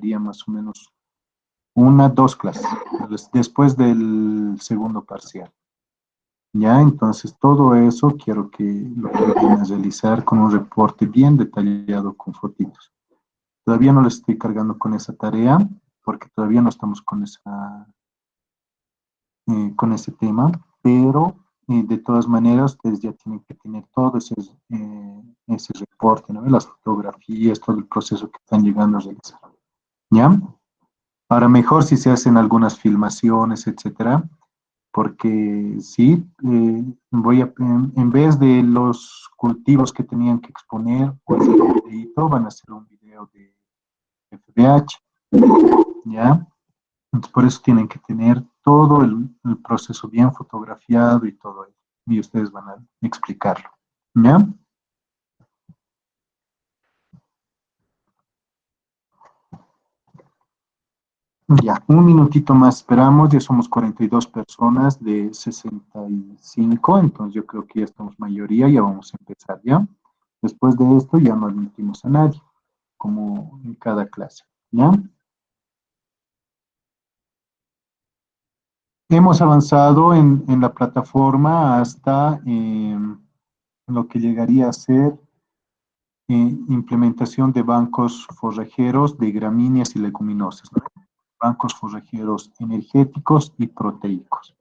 daría más o menos una, dos clases, después del segundo parcial. Ya, entonces todo eso quiero que lo vayan a realizar con un reporte bien detallado con fotitos. Todavía no les estoy cargando con esa tarea porque todavía no estamos con ese tema, pero de todas maneras ustedes ya tienen que tener todo ese reporte, ¿no? Las fotografías, todo el proceso que están llegando a realizar. ¿Ya? Ahora mejor si se hacen algunas filmaciones, etcétera, porque sí, en vez de los cultivos que tenían que exponer o hacer un videito, van a hacer un video de FBH, ¿ya? Entonces, por eso tienen que tener todo el proceso bien fotografiado y todo eso. Y ustedes van a explicarlo, ¿ya? Ya, un minutito más esperamos, ya somos 42 personas de 65, entonces yo creo que ya estamos mayoría, ya vamos a empezar, ¿ya? Después de esto ya no admitimos a nadie, como en cada clase, ¿ya? Hemos avanzado en la plataforma hasta lo que llegaría a ser implementación de bancos forrajeros de gramíneas y leguminosas, ¿no? Bancos forrajeros energéticos y proteicos.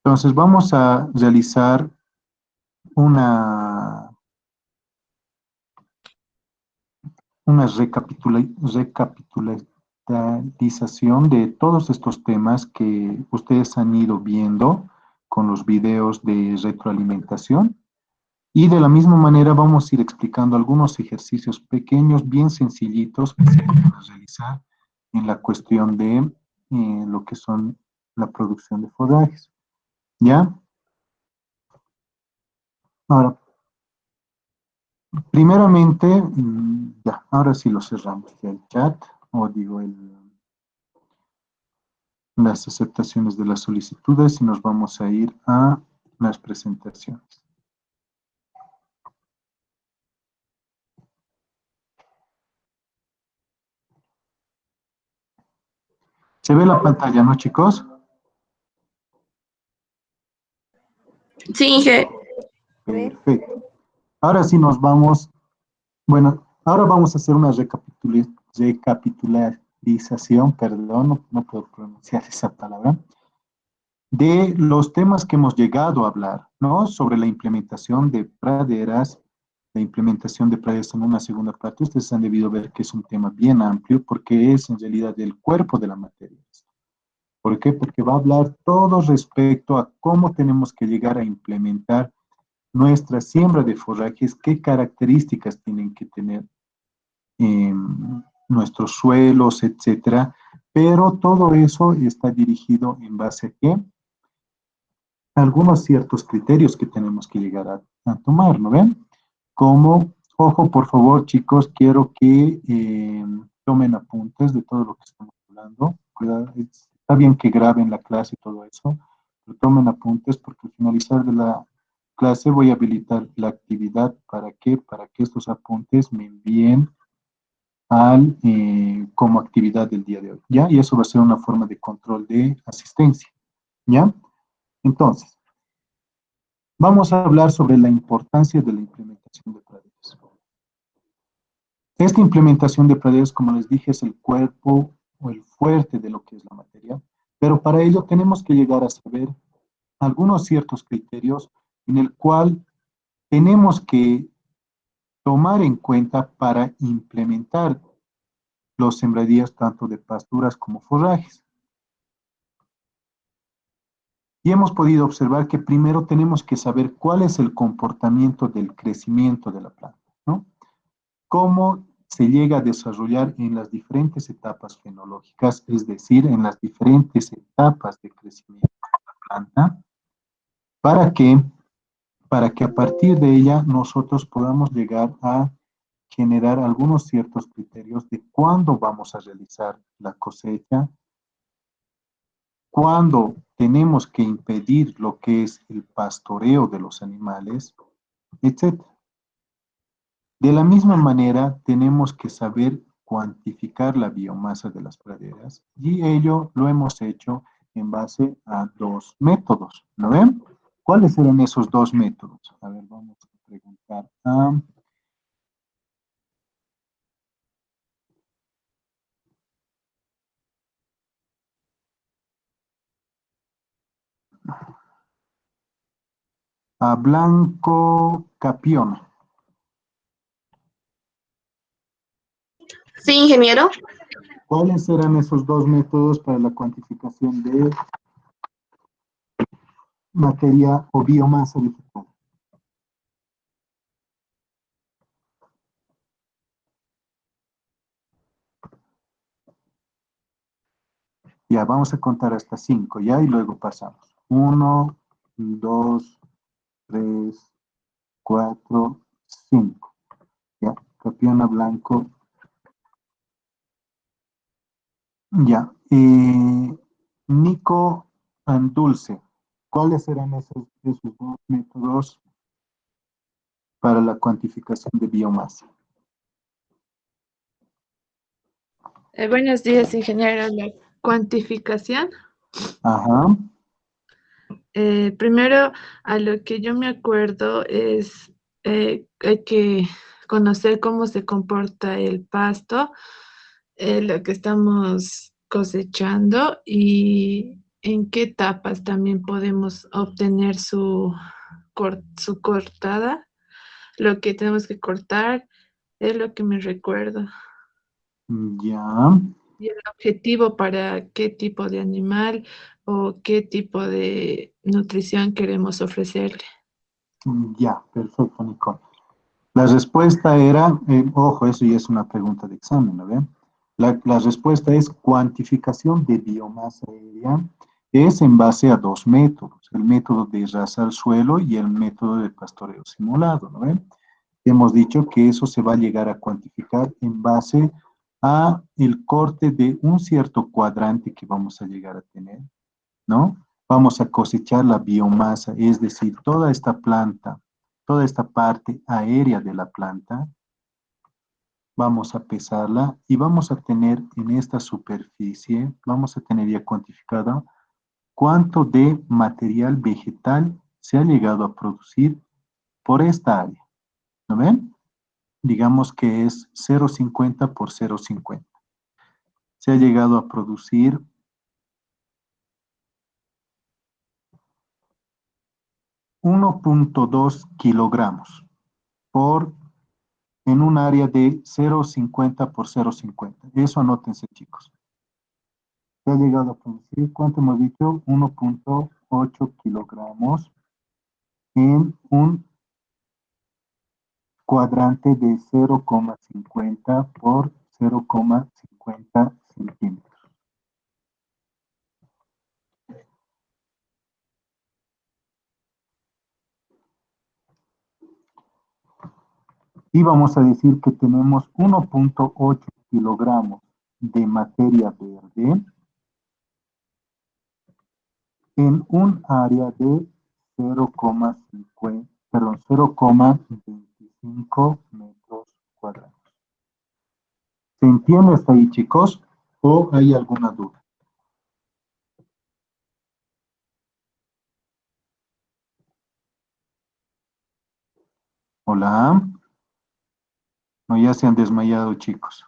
Entonces vamos a realizar una, una recapitulación de todos estos temas que ustedes han ido viendo con los videos de retroalimentación. Y de la misma manera vamos a ir explicando algunos ejercicios pequeños, bien sencillitos, que se pueden realizar en la cuestión de lo que son la producción de forrajes. ¿Ya? Ahora, primeramente, ya, ahora sí lo cerramos ya el chat, o digo las aceptaciones de las solicitudes y nos vamos a ir a las presentaciones. ¿Se ve la pantalla, no, chicos? Sí, Inge. Perfecto. Ahora sí nos vamos, bueno, ahora vamos a hacer una recapitularización, perdón, no puedo pronunciar esa palabra, de los temas que hemos llegado a hablar, ¿no? Sobre la implementación de praderas, la implementación de praderas en una segunda parte. Ustedes han debido ver que es un tema bien amplio porque es en realidad el cuerpo de la materia. ¿Por qué? Porque va a hablar todo respecto a cómo tenemos que llegar a implementar nuestra siembra de forrajes, qué características tienen que tener nuestros suelos, etcétera. Pero todo eso está dirigido en base a qué? Algunos ciertos criterios que tenemos que llegar a tomar, ¿no ven? Como, ojo, por favor, chicos, quiero que tomen apuntes de todo lo que estamos hablando. Cuidado, está bien que graben la clase y todo eso, pero tomen apuntes porque al finalizar de la clase voy a habilitar la actividad para que estos apuntes me envíen como actividad del día de hoy, ¿ya? Y eso va a ser una forma de control de asistencia, ¿ya? Entonces, vamos a hablar sobre la importancia de la implementación de praderas. Esta implementación de praderas, como les dije, es el cuerpo o el fuerte de lo que es la materia, pero para ello tenemos que llegar a saber algunos ciertos criterios en el cual tenemos que tomar en cuenta para implementar los sembradíos tanto de pasturas como forrajes. Y hemos podido observar que primero tenemos que saber cuál es el comportamiento del crecimiento de la planta, ¿no? Cómo se llega a desarrollar en las diferentes etapas fenológicas, es decir, en las diferentes etapas de crecimiento de la planta, para que, para que a partir de ella nosotros podamos llegar a generar algunos ciertos criterios de cuándo vamos a realizar la cosecha, cuándo tenemos que impedir lo que es el pastoreo de los animales, etc. De la misma manera, tenemos que saber cuantificar la biomasa de las praderas y ello lo hemos hecho en base a dos métodos, ¿no ven? ¿Cuáles eran esos dos métodos? A ver, vamos a preguntar a Blanco Capión. Sí, ingeniero. ¿Cuáles eran esos dos métodos para la cuantificación de materia o biomasa vegetal? Ya, vamos a contar hasta 5, ¿ya? Y luego pasamos. 1, 2, 3, 4, 5. ¿Ya? Capiona Blanco. Ya. Nico Dulce. ¿Cuáles eran esos dos métodos para la cuantificación de biomasa? Buenos días, ingeniero. La cuantificación. Ajá. Primero, a lo que yo me acuerdo es hay que conocer cómo se comporta el pasto, lo que estamos cosechando y en qué etapas también podemos obtener su cortada. Lo que tenemos que cortar es lo que me recuerdo. Ya. Y el objetivo para qué tipo de animal o qué tipo de nutrición queremos ofrecerle. Ya. Perfecto, Nicole. La respuesta era, ojo, eso ya es una pregunta de examen, ¿no ven? La respuesta es cuantificación de biomasa aérea. Es en base a dos métodos, el método de raza al suelo y el método de pastoreo simulado, ¿no ven? Hemos dicho que eso se va a llegar a cuantificar en base a el corte de un cierto cuadrante que vamos a llegar a tener, ¿no? Vamos a cosechar la biomasa, es decir, toda esta planta, toda esta parte aérea de la planta, vamos a pesarla y vamos a tener en esta superficie, vamos a tener ya cuantificado cuánto de material vegetal se ha llegado a producir por esta área. ¿No ven? Digamos que es 0,50 por 0,50. Se ha llegado a producir 1,2 kilogramos por en un área de 0,50 por 0,50. Eso anótense, chicos. Se ha llegado a producir, ¿cuánto hemos dicho? 1,8 kilogramos en un cuadrante de 0,50 por 0,50 centímetros. Y vamos a decir que tenemos 1,8 kilogramos de materia verde en un área de 0,50, perdón, 0,25 metros cuadrados. ¿Se entiende hasta ahí, chicos? ¿O hay alguna duda? Hola. No, ya se han desmayado, chicos.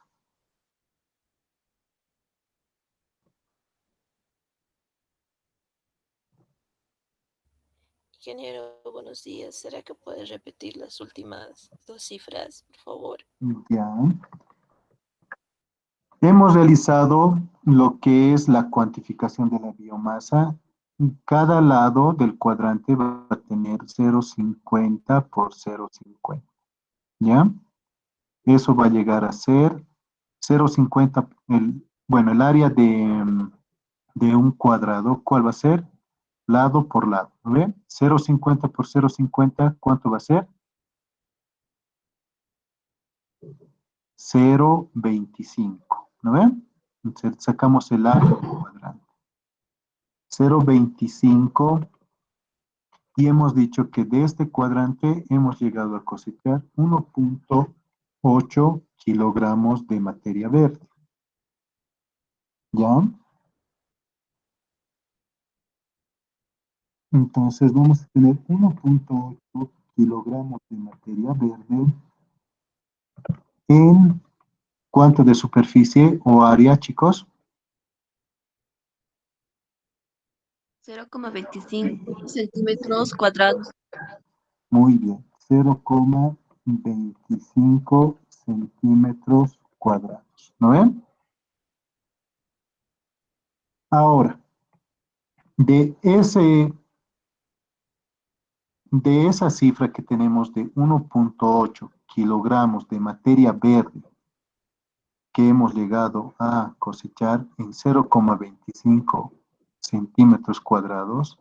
Ingeniero, buenos días. ¿Será que puedes repetir las últimas dos cifras, por favor? Ya. Hemos realizado lo que es la cuantificación de la biomasa. Cada lado del cuadrante va a tener 0,50 por 0,50. ¿Ya? Eso va a llegar a ser 0,50, bueno, el área de un cuadrado, ¿cuál va a ser? Lado por lado, ¿no ven? 0,50 por 0,50, ¿cuánto va a ser? 0,25, ¿no ven? Entonces, sacamos el área del cuadrante. 0,25 y hemos dicho que de este cuadrante hemos llegado a cosechar 1,8 kilogramos de materia verde. ¿Ya? Entonces vamos a tener 1.8 kilogramos de materia verde en ¿cuánto de superficie o área, chicos? 0,25 centímetros cuadrados. Muy bien, 0,25 centímetros cuadrados. ¿No ven? Ahora, de esa cifra que tenemos de 1.8 kilogramos de materia verde que hemos llegado a cosechar en 0,25 centímetros cuadrados,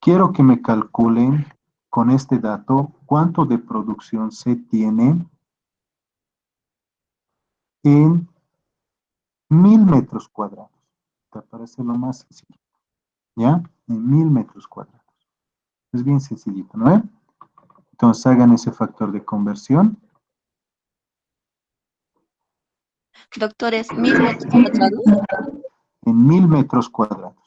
quiero que me calculen con este dato cuánto de producción se tiene en 1000 metros cuadrados. ¿Te parece lo más sencillo? ¿Ya? En 1000 metros cuadrados. Es bien sencillito, ¿no? Entonces hagan ese factor de conversión. Doctores, 1000 metros cuadrados. En 1000 metros cuadrados.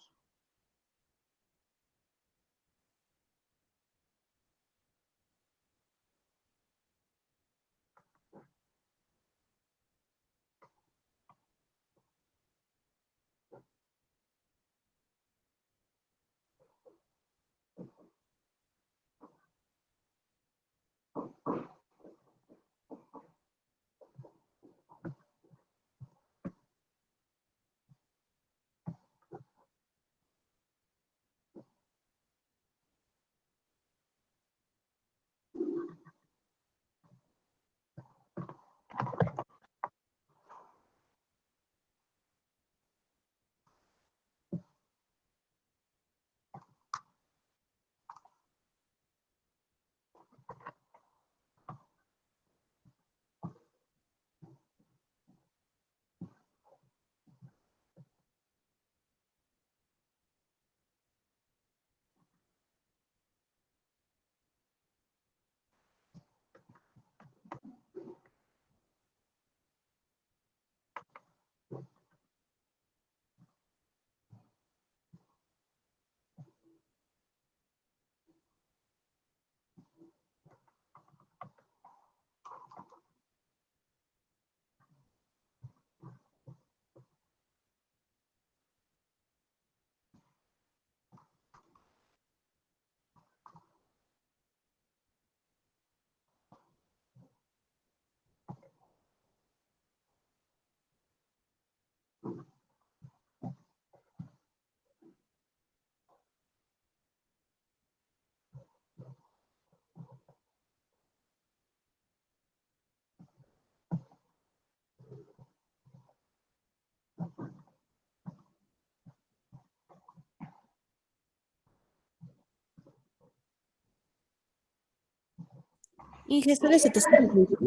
Inge, sale 720.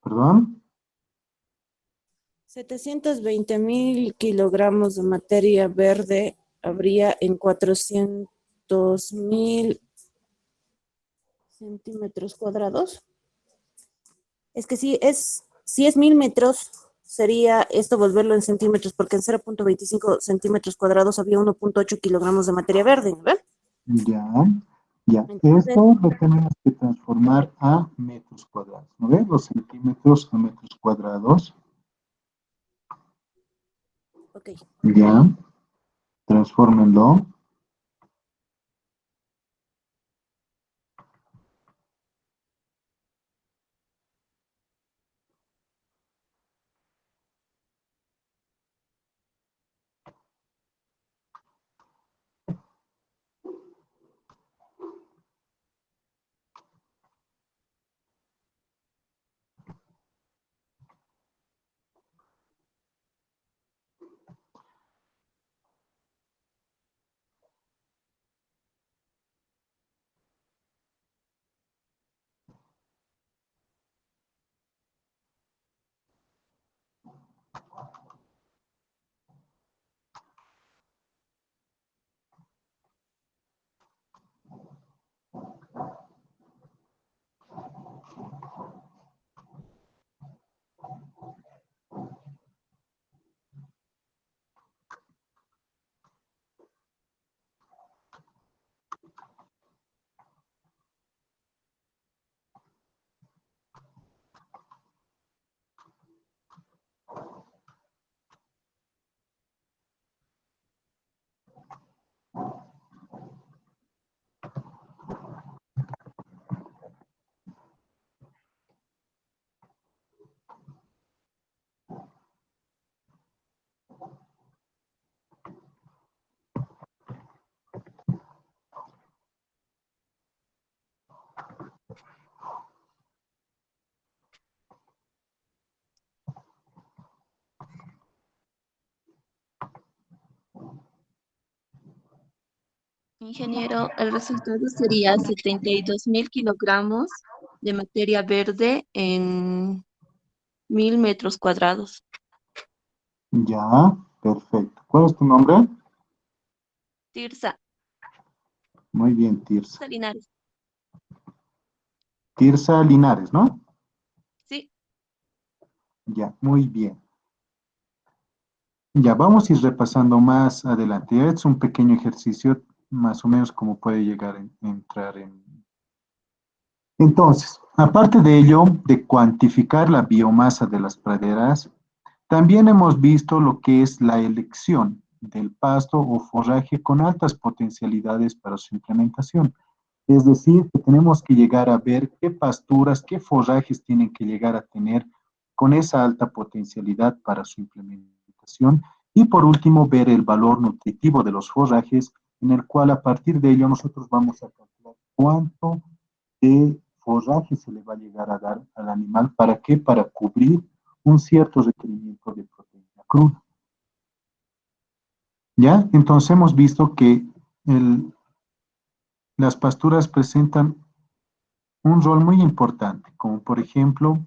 ¿Perdón? 720 mil kilogramos de materia verde habría en 400.000 centímetros cuadrados. Es que si es 1000 metros, sería esto volverlo en centímetros, porque en 0.25 centímetros cuadrados había 1.8 kilogramos de materia verde, ¿verdad? Ya, ya. Entonces, Esto lo tenemos que transformar a metros cuadrados. ¿No ves? Los centímetros a metros cuadrados. ok. Ya. Transfórmenlo. Ingeniero, el resultado sería 72.000 kilogramos de materia verde en 1.000 metros cuadrados. Ya, perfecto. ¿Cuál es tu nombre? Tirsa, Muy bien, Tirsa. Linares. Tirsa Linares, ¿no? Sí, Ya, muy bien. Ya, vamos a ir repasando más adelante. Es un pequeño ejercicio, más o menos como puede llegar a entrar en... Entonces, aparte de ello, de cuantificar la biomasa de las praderas, también hemos visto lo que es la elección del pasto o forraje con altas potencialidades para su implementación. Es decir, que tenemos que llegar a ver qué pasturas, qué forrajes tienen que llegar a tener con esa alta potencialidad para su implementación. Y por último, ver el valor nutritivo de los forrajes, en el cual a partir de ello nosotros vamos a calcular cuánto de forraje se le va a llegar a dar al animal. ¿Para qué? Para cubrir un cierto requerimiento de proteína cruda. ¿Ya? Entonces hemos visto que las pasturas presentan un rol muy importante, como por ejemplo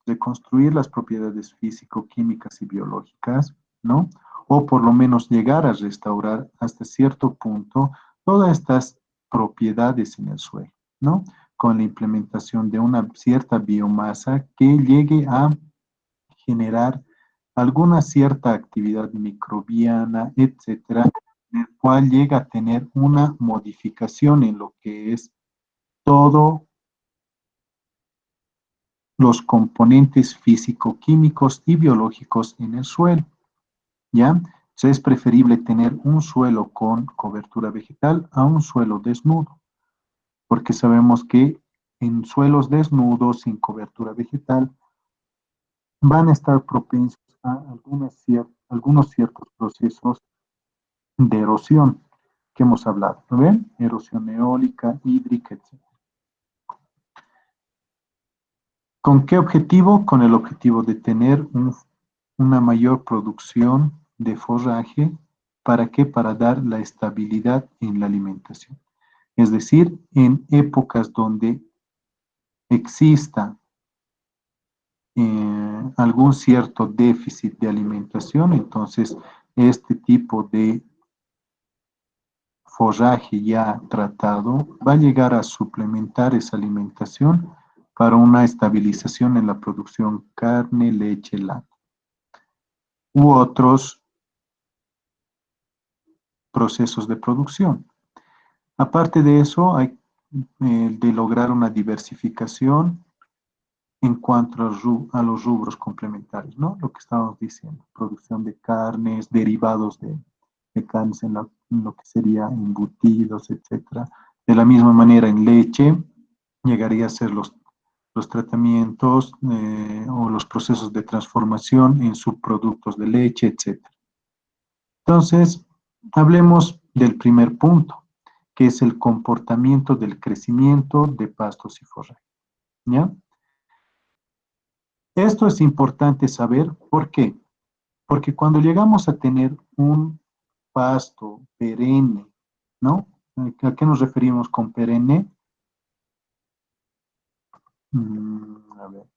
reconstruir las propiedades físico-químicas y biológicas, ¿no? O por lo menos llegar a restaurar hasta cierto punto todas estas propiedades en el suelo, ¿no? Con la implementación de una cierta biomasa que llegue a generar alguna cierta actividad microbiana, etcétera, en el cual llega a tener una modificación en lo que es todo los componentes físico-químicos y biológicos en el suelo, ¿ya? Entonces es preferible tener un suelo con cobertura vegetal a un suelo desnudo, porque sabemos que en suelos desnudos, sin cobertura vegetal, van a estar propensos a algunos ciertos procesos de erosión que hemos hablado, ¿no ven? Erosión eólica, hídrica, etc. ¿Con qué objetivo? Con el objetivo de tener una mayor producción de forraje. ¿Para qué? Para dar la estabilidad en la alimentación. Es decir, en épocas donde exista algún cierto déficit de alimentación, entonces este tipo de forraje ya tratado va a llegar a suplementar esa alimentación para una estabilización en la producción carne, leche, lácteos u otros procesos de producción. Aparte de eso, hay de lograr una diversificación en cuanto a los rubros complementarios, ¿no? Lo que estábamos diciendo, producción de carnes, derivados de carnes en lo que sería embutidos, etcétera. De la misma manera, en leche, llegaría a ser los tratamientos o los procesos de transformación en subproductos de leche, etcétera. Entonces, hablemos del primer punto, que es el comportamiento del crecimiento de pastos y forraje, ¿ya? Esto es importante saber, ¿por qué? Porque cuando llegamos a tener un pasto perenne, ¿no? ¿A qué nos referimos con perenne? A ver.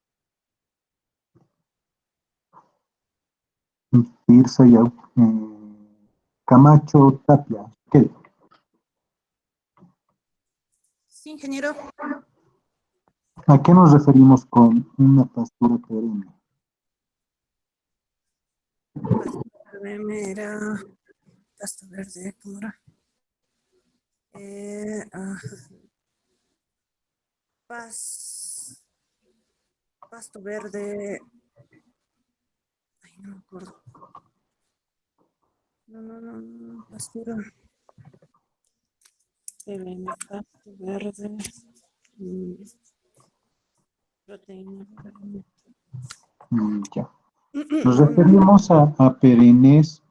Tirsa y Camacho Tapia. ¿Qué? Sí, ingeniero. ¿A qué nos referimos con una pastura perenne? Era pasto verde, ¿cómo era? Pasto verde. Ay, no me acuerdo. No, pastura. Pasto verde. Proteína. Ya. Nos referimos a perennes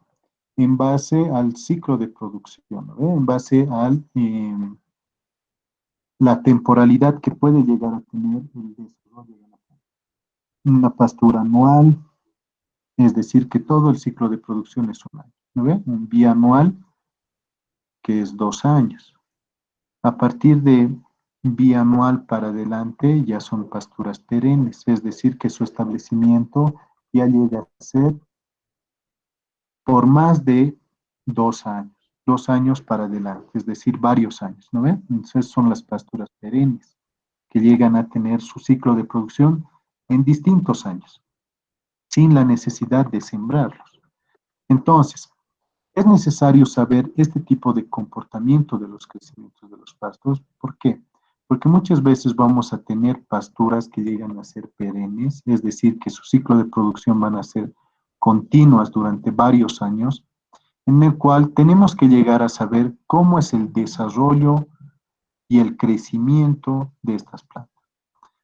en base al ciclo de producción, ¿no? En base a la temporalidad que puede llegar a tener el desarrollo de la planta. Una pastura anual, es decir, que todo el ciclo de producción es un año, ¿no ve? Un bianual, que es 2 años. A partir de bianual para adelante ya son pasturas perennes, es decir, que su establecimiento ya llega a ser por más de 2 años para adelante, es decir, varios años, ¿no ven? Entonces son las pasturas perennes, que llegan a tener su ciclo de producción en distintos años, sin la necesidad de sembrarlos. Entonces, es necesario saber este tipo de comportamiento de los crecimientos de los pastos. ¿Por qué? Porque muchas veces vamos a tener pasturas que llegan a ser perennes, es decir, que su ciclo de producción van a ser continuas durante varios años, en el cual tenemos que llegar a saber cómo es el desarrollo y el crecimiento de estas plantas.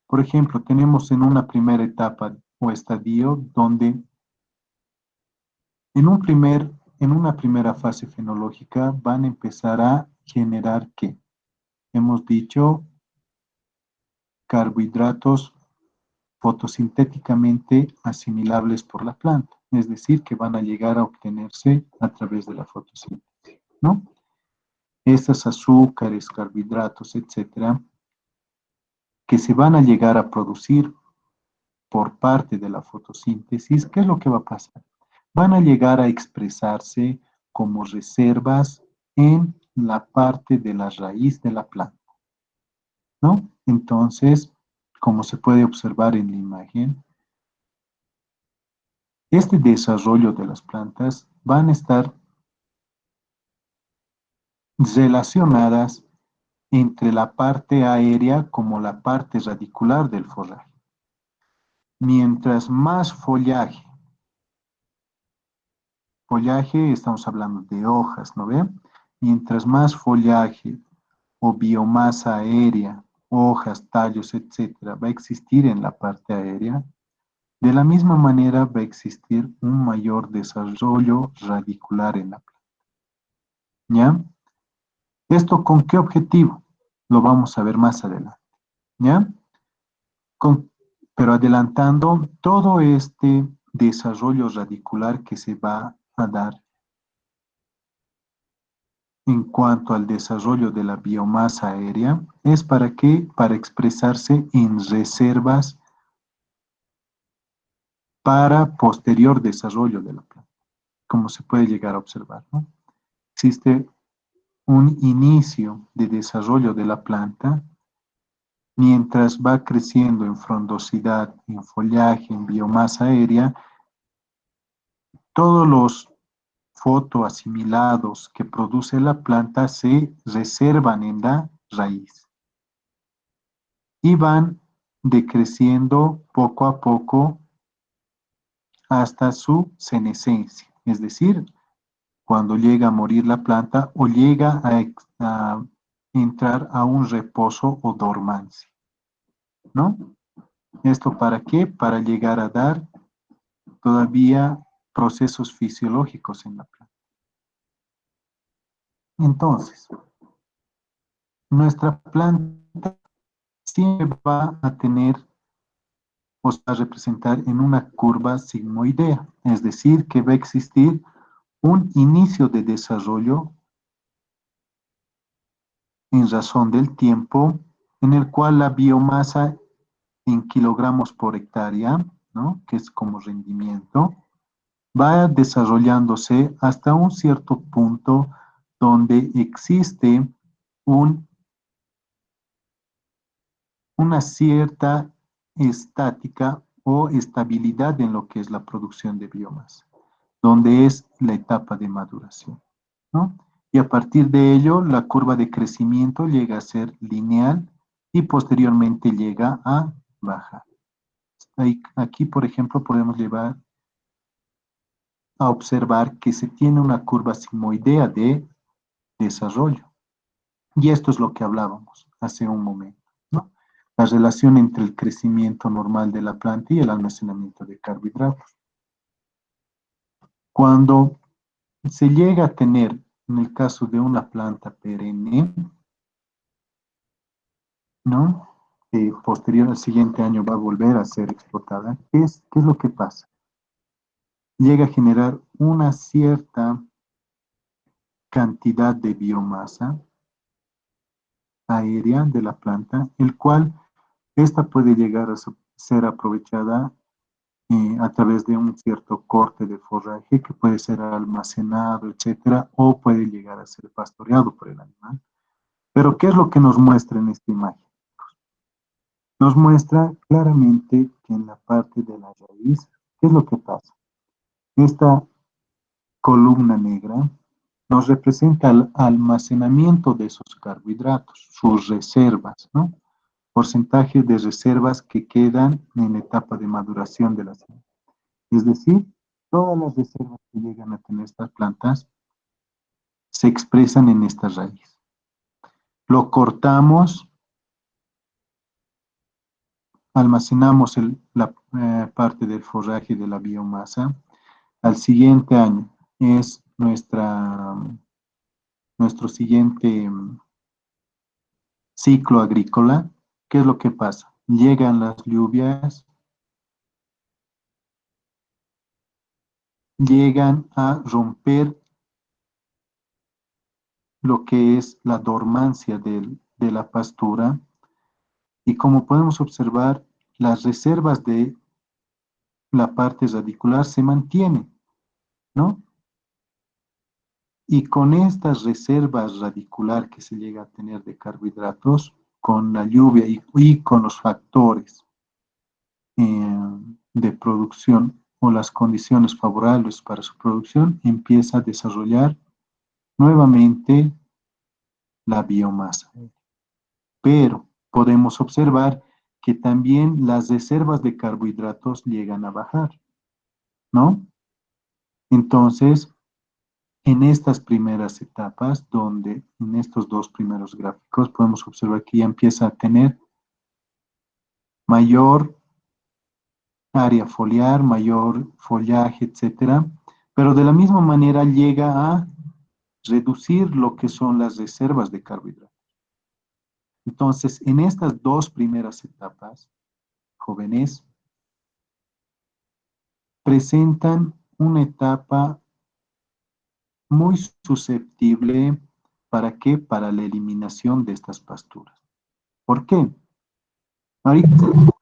Por ejemplo, tenemos en una primera etapa o estadio donde en una primera fase fenológica van a empezar a generar ¿qué? Hemos dicho carbohidratos fotosintéticamente asimilables por la planta, es decir, que van a llegar a obtenerse a través de la fotosíntesis, ¿no? Estos azúcares, carbohidratos, etcétera, que se van a llegar a producir por parte de la fotosíntesis, ¿qué es lo que va a pasar? Van a llegar a expresarse como reservas en la parte de la raíz de la planta, ¿no? Entonces, como se puede observar en la imagen, este desarrollo de las plantas van a estar relacionadas entre la parte aérea como la parte radicular del forraje. Mientras más follaje estamos hablando de hojas, ¿no ven? Mientras más follaje o biomasa aérea, hojas, tallos, etcétera, va a existir en la parte aérea, de la misma manera va a existir un mayor desarrollo radicular en la planta. ¿Ya? ¿Esto con qué objetivo? Lo vamos a ver más adelante. ¿Ya? Pero adelantando todo este desarrollo radicular que se va a dar en cuanto al desarrollo de la biomasa aérea, es para qué? Para expresarse en reservas para posterior desarrollo de la planta, como se puede llegar a observar, ¿no? Existe un inicio de desarrollo de la planta mientras va creciendo en frondosidad, en follaje, en biomasa aérea. Todos los fotoasimilados que produce la planta se reservan en la raíz y van decreciendo poco a poco hasta su senescencia, es decir, cuando llega a morir la planta o llega a entrar a un reposo o dormancia, ¿no? ¿Esto para qué? Para llegar a dar todavía procesos fisiológicos en la planta. Entonces, nuestra planta siempre va a tener o se va a representar en una curva sigmoidea, es decir, que va a existir un inicio de desarrollo en razón del tiempo en el cual la biomasa en kilogramos por hectárea, ¿no? Que es como rendimiento, va desarrollándose hasta un cierto punto donde existe una cierta estática o estabilidad en lo que es la producción de biomasa, donde es la etapa de maduración, ¿no? Y a partir de ello, la curva de crecimiento llega a ser lineal y posteriormente llega a bajar. Aquí, por ejemplo, podemos llevar a observar que se tiene una curva sigmoidea de desarrollo. Y esto es lo que hablábamos hace un momento, ¿no? La relación entre el crecimiento normal de la planta y el almacenamiento de carbohidratos. Cuando se llega a tener, en el caso de una planta perenne, ¿no? Posterior al siguiente año va a volver a ser explotada, ¿qué es lo que pasa? Llega a generar una cierta cantidad de biomasa aérea de la planta, el cual esta puede llegar a ser aprovechada a través de un cierto corte de forraje que puede ser almacenado, etcétera, o puede llegar a ser pastoreado por el animal. Pero, ¿qué es lo que nos muestra en esta imagen? Nos muestra claramente que en la parte de la raíz, ¿qué es lo que pasa? Esta columna negra nos representa el almacenamiento de esos carbohidratos, sus reservas, ¿no? Porcentaje de reservas que quedan en la etapa de maduración de la semilla. Es decir, todas las reservas que llegan a tener estas plantas se expresan en esta raíz. Lo cortamos, almacenamos la parte del forraje de la biomasa. Al siguiente año es nuestro siguiente ciclo agrícola. ¿Qué es lo que pasa? Llegan las lluvias, llegan a romper lo que es la dormancia de la pastura, y como podemos observar, las reservas de la parte radicular se mantienen, ¿no? Y con estas reservas radicular que se llega a tener de carbohidratos, con la lluvia y con los factores de producción o las condiciones favorables para su producción, empieza a desarrollar nuevamente la biomasa. Pero podemos observar que también las reservas de carbohidratos llegan a bajar, ¿no? Entonces, en estas primeras etapas, donde en estos dos primeros gráficos podemos observar que ya empieza a tener mayor área foliar, mayor follaje, etcétera, pero de la misma manera llega a reducir lo que son las reservas de carbohidratos. Entonces, en estas dos primeras etapas, jóvenes, presentan una etapa muy susceptible, ¿para qué? Para la eliminación de estas pasturas. ¿Por qué? Ahorita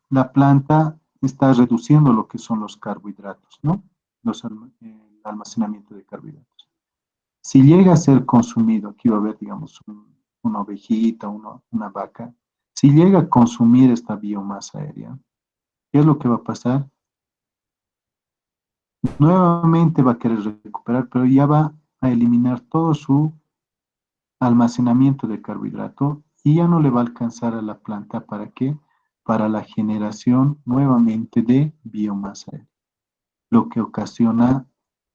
la planta está reduciendo lo que son los carbohidratos, ¿no? El almacenamiento de carbohidratos. Si llega a ser consumido, aquí va a haber, digamos, una ovejita, una vaca, si llega a consumir esta biomasa aérea, ¿qué es lo que va a pasar? Nuevamente va a querer recuperar, pero ya va a eliminar todo su almacenamiento de carbohidrato y ya no le va a alcanzar a la planta. ¿Para qué? Para la generación nuevamente de biomasa aérea, lo que ocasiona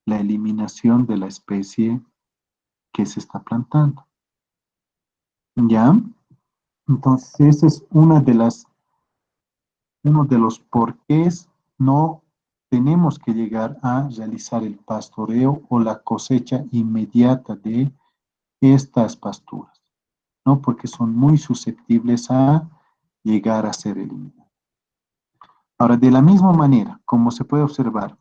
la eliminación de la especie que se está plantando. ¿Ya? Entonces, ese es uno de los porqués no tenemos que llegar a realizar el pastoreo o la cosecha inmediata de estas pasturas, ¿no? Porque son muy susceptibles a llegar a ser eliminadas. Ahora, de la misma manera, como se puede observar,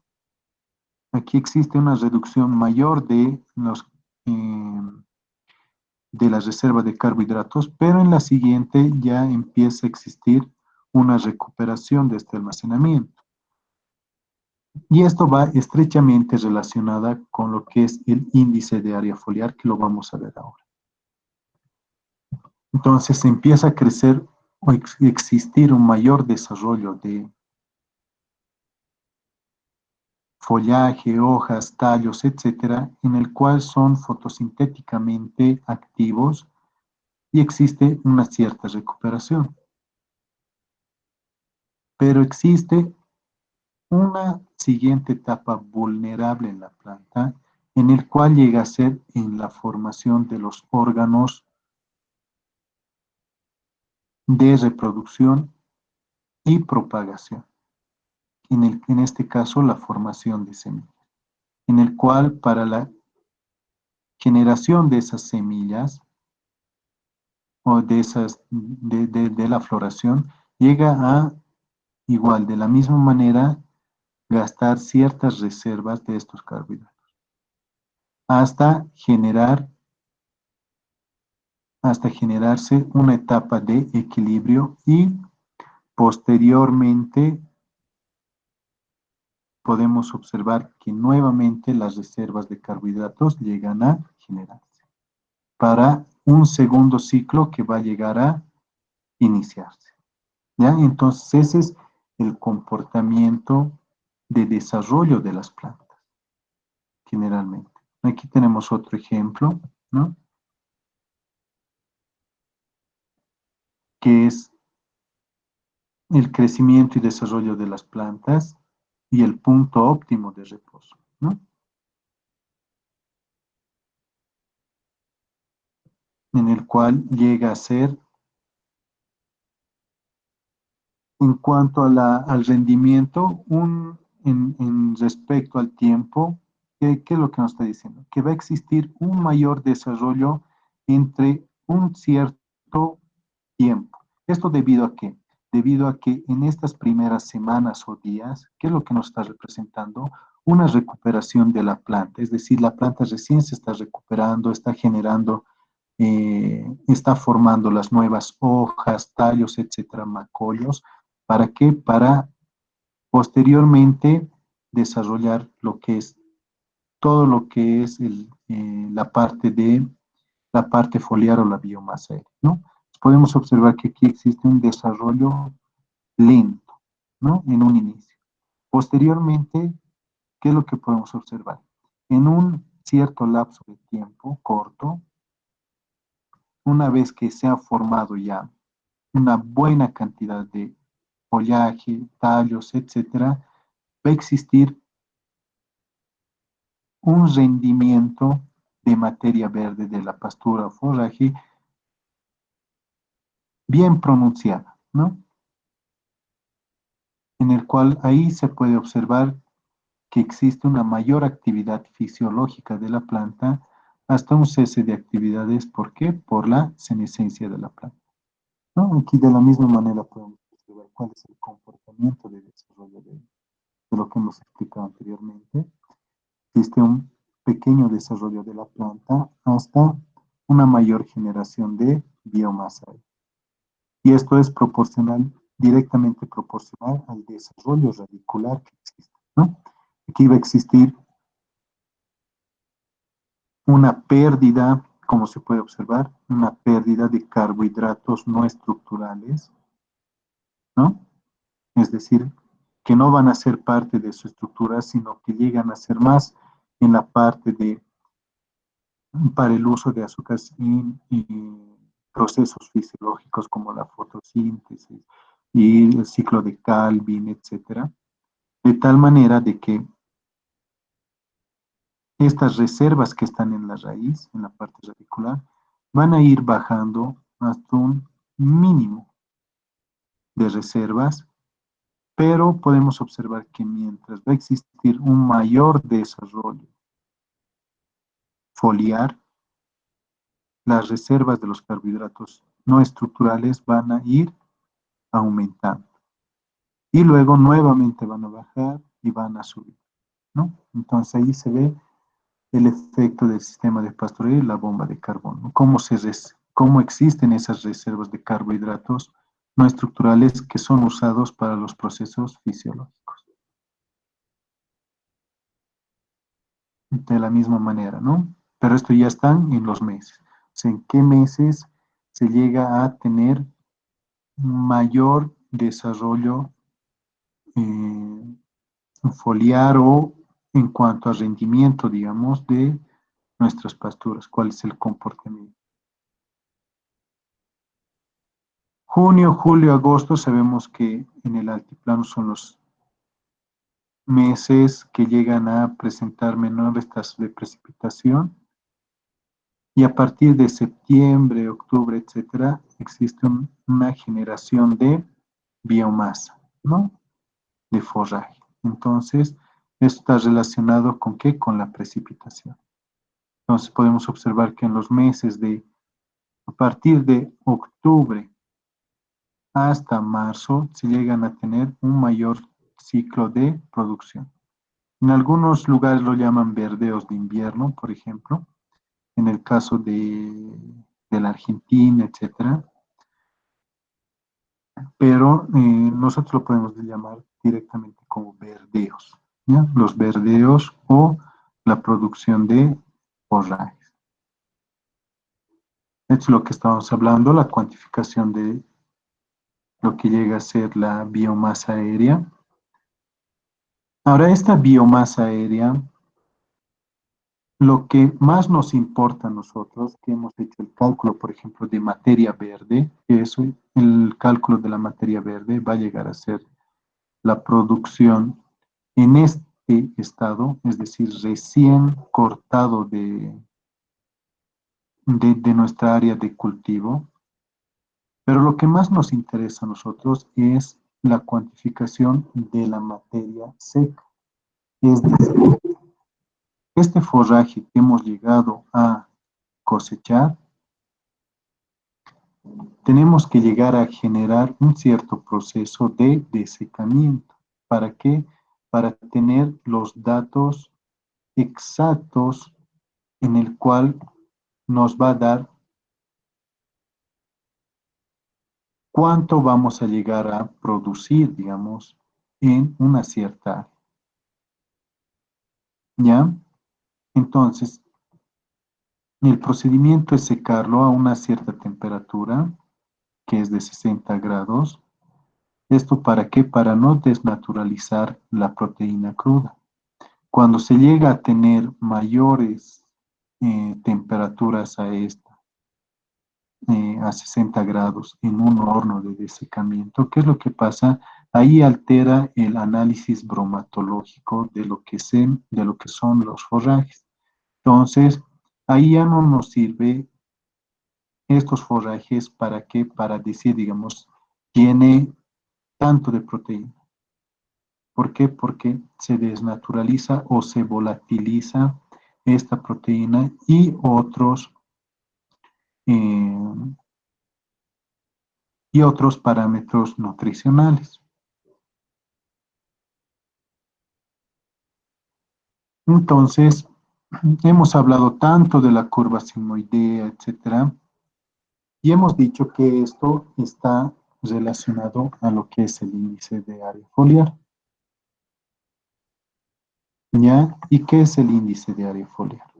aquí existe una reducción mayor de la reserva de carbohidratos, pero en la siguiente ya empieza a existir una recuperación de este almacenamiento. Y esto va estrechamente relacionada con lo que es el índice de área foliar, que lo vamos a ver ahora. Entonces empieza a crecer o existir un mayor desarrollo de follaje, hojas, tallos, etcétera, en el cual son fotosintéticamente activos y existe una cierta recuperación. Pero existe una siguiente etapa vulnerable en la planta, en el cual llega a ser en la formación de los órganos de reproducción y propagación. En este caso, la formación de semillas, en el cual para la generación de esas semillas o de la floración, llega a, igual, de la misma manera, gastar ciertas reservas de estos carbohidratos, hasta generar hasta generarse una etapa de equilibrio y posteriormente podemos observar que nuevamente las reservas de carbohidratos llegan a generarse para un segundo ciclo que va a llegar a iniciarse. ¿Ya? Entonces ese es el comportamiento de desarrollo de las plantas, generalmente. Aquí tenemos otro ejemplo, ¿no? Que es el crecimiento y desarrollo de las plantas y el punto óptimo de reposo, ¿no? En el cual llega a ser, en cuanto a al rendimiento, en respecto al tiempo, ¿qué es lo que nos está diciendo? Que va a existir un mayor desarrollo entre un cierto tiempo. ¿Esto debido a qué? Debido a que en estas primeras semanas o días, ¿qué es lo que nos está representando? Una recuperación de la planta, es decir, la planta recién se está recuperando, está generando, está formando las nuevas hojas, tallos, etcétera, macollos. ¿Para qué? Para posteriormente desarrollar lo que es todo lo que es la parte foliar o la biomasa aérea, ¿no? Podemos observar que aquí existe un desarrollo lento, ¿no? En un inicio. Posteriormente, ¿qué es lo que podemos observar? En un cierto lapso de tiempo corto, una vez que se ha formado ya una buena cantidad de follaje, tallos, etcétera, va a existir un rendimiento de materia verde de la pastura o forraje bien pronunciada, ¿no? En el cual ahí se puede observar que existe una mayor actividad fisiológica de la planta hasta un cese de actividades. ¿Por qué? Por la senescencia de la planta, ¿no? Aquí de la misma manera podemos observar cuál es el comportamiento de desarrollo de lo que hemos explicado anteriormente. Existe un pequeño desarrollo de la planta hasta una mayor generación de biomasa. Y esto es proporcional, directamente proporcional al desarrollo radicular que existe, ¿no? Aquí va a existir una pérdida, como se puede observar, una pérdida de carbohidratos no estructurales, ¿no? Es decir, que no van a ser parte de su estructura, sino que llegan a ser más en la parte de, para el uso de azúcares y procesos fisiológicos como la fotosíntesis y el ciclo de Calvin, etcétera, de tal manera de que estas reservas que están en la raíz, en la parte radicular, van a ir bajando hasta un mínimo de reservas, pero podemos observar que mientras va a existir un mayor desarrollo foliar, las reservas de los carbohidratos no estructurales van a ir aumentando. Y luego nuevamente van a bajar y van a subir, ¿no? Entonces ahí se ve el efecto del sistema de pastoreo y la bomba de carbón, ¿no? Cómo existen esas reservas de carbohidratos no estructurales que son usados para los procesos fisiológicos. De la misma manera, ¿no? Pero esto ya están en los meses. O sea, ¿en qué meses se llega a tener mayor desarrollo foliar o en cuanto a rendimiento, digamos, de nuestras pasturas? ¿Cuál es el comportamiento? Junio, julio, agosto, sabemos que en el altiplano son los meses que llegan a presentar menores tasas de precipitación. Y a partir de septiembre, octubre, etcétera, existe una generación de biomasa, ¿no? De forraje. Entonces, esto está relacionado con ¿qué? Con la precipitación. Entonces, podemos observar que en los meses a partir de octubre hasta marzo, se llegan a tener un mayor ciclo de producción. En algunos lugares lo llaman verdeos de invierno, por ejemplo. En el caso de de la Argentina, etcétera. Pero nosotros lo podemos llamar directamente como verdeos, ¿ya? Los verdeos o la producción de forrajes. Esto es lo que estamos hablando, la cuantificación de lo que llega a ser la biomasa aérea. Ahora, esta biomasa aérea, lo que más nos importa a nosotros, que hemos hecho el cálculo, por ejemplo, de materia verde, que eso, el cálculo de la materia verde va a llegar a ser la producción en este estado, es decir, recién cortado de nuestra área de cultivo. Pero lo que más nos interesa a nosotros es la cuantificación de la materia seca. Es decir, este forraje que hemos llegado a cosechar, tenemos que llegar a generar un cierto proceso de desecamiento. ¿Para qué? Para tener los datos exactos en el cual nos va a dar cuánto vamos a llegar a producir, digamos, en una cierta área. ¿Ya? Entonces, el procedimiento es secarlo a una cierta temperatura, que es de 60 grados. ¿Esto para qué? Para no desnaturalizar la proteína cruda. Cuando se llega a tener mayores temperaturas a esta, a 60 grados en un horno de desecamiento, ¿qué es lo que pasa? Ahí altera el análisis bromatológico de de lo que son los forrajes. Entonces, ahí ya no nos sirve estos forrajes para qué, para decir, digamos, tiene tanto de proteína. ¿Por qué? Porque se desnaturaliza o se volatiliza esta proteína eh, y otros parámetros nutricionales. Entonces, hemos hablado tanto de la curva sigmoidea, etcétera, y hemos dicho que esto está relacionado a lo que es el índice de área foliar. ¿Ya? ¿Y qué es el índice de área foliar?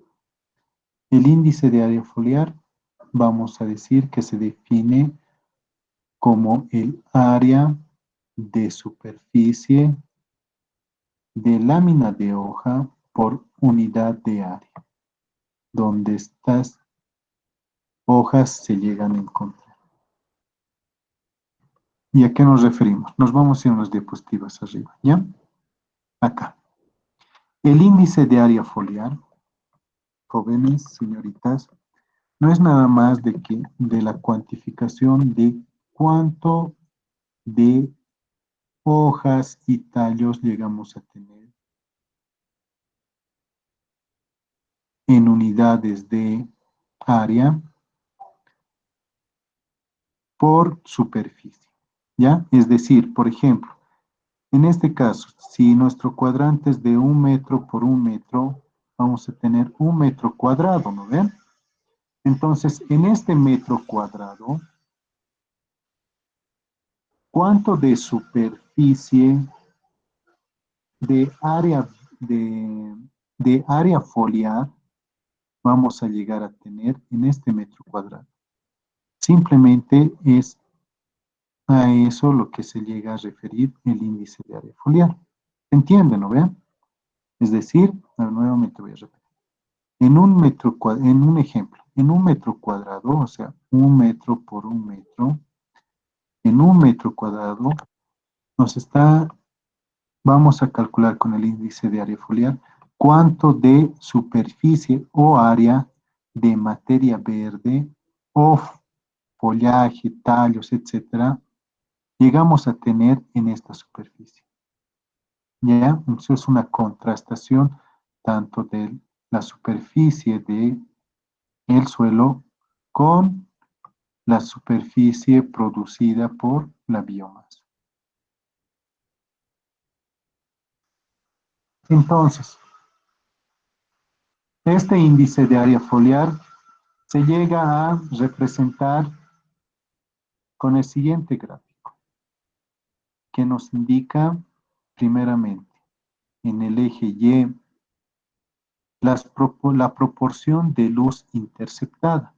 El índice de área foliar, vamos a decir que se define como el área de superficie de lámina de hoja por unidad de área, donde estas hojas se llegan a encontrar. ¿Y a qué nos referimos? Nos vamos a ir unas diapositivas arriba, ¿ya? Acá. El índice de área foliar, jóvenes, señoritas, no es nada más de la cuantificación de cuánto de hojas y tallos llegamos a tener en unidades de área por superficie, ¿ya? Es decir, por ejemplo, en este caso, si nuestro cuadrante es de 1 metro por 1 metro, vamos a tener 1 metro cuadrado, ¿no ven? Entonces, en este metro cuadrado, ¿cuánto de superficie de área, de área foliar vamos a llegar a tener en este metro cuadrado? Simplemente es a eso lo que se llega a referir el índice de área foliar. ¿Se entiende, no ven? Es decir, nuevamente voy a repetir. En un ejemplo, en 1 metro cuadrado, o sea, 1 metro por 1 metro, en 1 metro cuadrado vamos a calcular con el índice de área foliar cuánto de superficie o área de materia verde o follaje, tallos, etcétera, llegamos a tener en esta superficie. ¿Ya? Entonces es una contrastación tanto de la superficie del suelo con la superficie producida por la biomasa. Entonces, este índice de área foliar se llega a representar con el siguiente gráfico, que nos indica primeramente en el eje Y la proporción de luz interceptada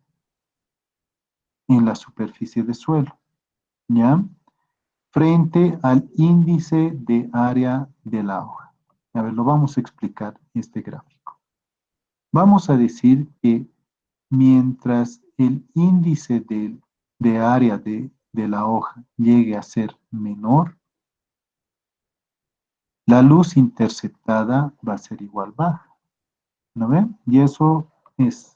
en la superficie de suelo, ¿ya? Frente al índice de área de la hoja. A ver, lo vamos a explicar este gráfico. Vamos a decir que mientras el índice de área de la hoja llegue a ser menor, la luz interceptada va a ser igual baja. ¿No ven? Y eso es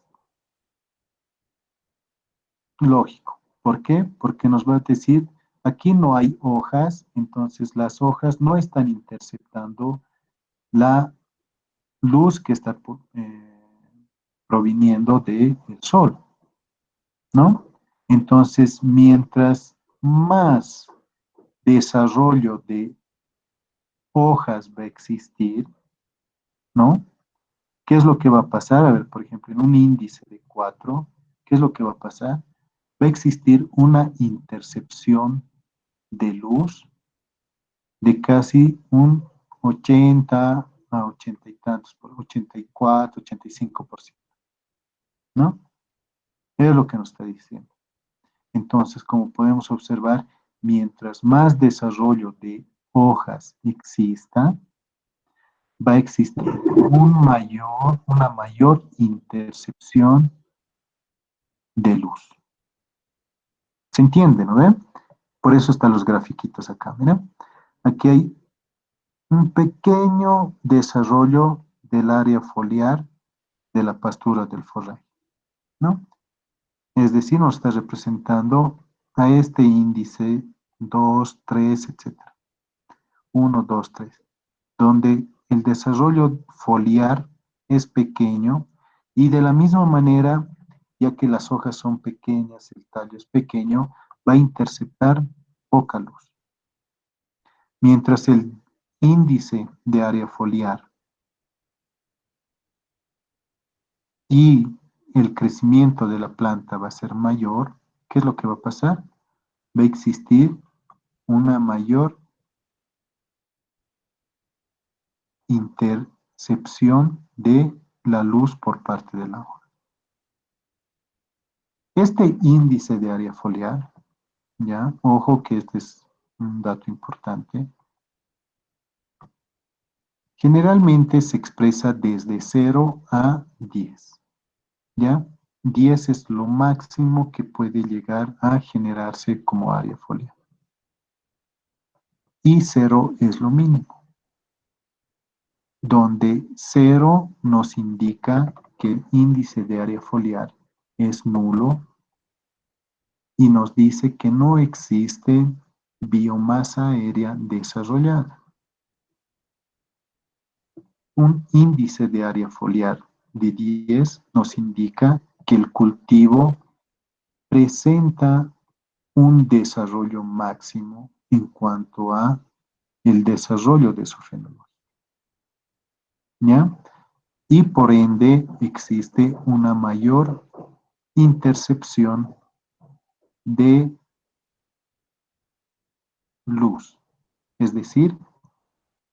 lógico. ¿Por qué? Porque nos va a decir, aquí no hay hojas, entonces las hojas no están interceptando la luz que está proviniendo del sol, ¿no? Entonces, mientras más desarrollo de hojas va a existir, ¿no? ¿Qué es lo que va a pasar? A ver, por ejemplo, en un índice de 4, ¿qué es lo que va a pasar? Va a existir una intercepción de luz de casi un 80 a 80 y tantos, 84, 85%, ¿no? Es lo que nos está diciendo. Entonces, como podemos observar, mientras más desarrollo de hojas exista, va a existir una mayor intercepción de luz. ¿Se entiende, no ven? Por eso están los grafiquitos acá, miren. Aquí hay un pequeño desarrollo del área foliar de la pastura del forraje, ¿no? Es decir, nos está representando a este índice 2, 3, etcétera. 1, 2, 3, donde el desarrollo foliar es pequeño y de la misma manera, ya que las hojas son pequeñas, el tallo es pequeño, va a interceptar poca luz. Mientras el índice de área foliar y el crecimiento de la planta va a ser mayor, ¿qué es lo que va a pasar? Va a existir una mayor intercepción de la luz por parte de la hoja. Este índice de área foliar, ya, ojo que este es un dato importante, generalmente se expresa desde 0 a 10, ¿ya? 10 es lo máximo que puede llegar a generarse como área foliar. Y 0 es lo mínimo, donde 0 nos indica que el índice de área foliar es nulo y nos dice que no existe biomasa aérea desarrollada. Un índice de área foliar de 10 nos indica que el cultivo presenta un desarrollo máximo en cuanto a el desarrollo de su fenómeno, ¿ya? Y por ende existe una mayor intercepción de luz, es decir,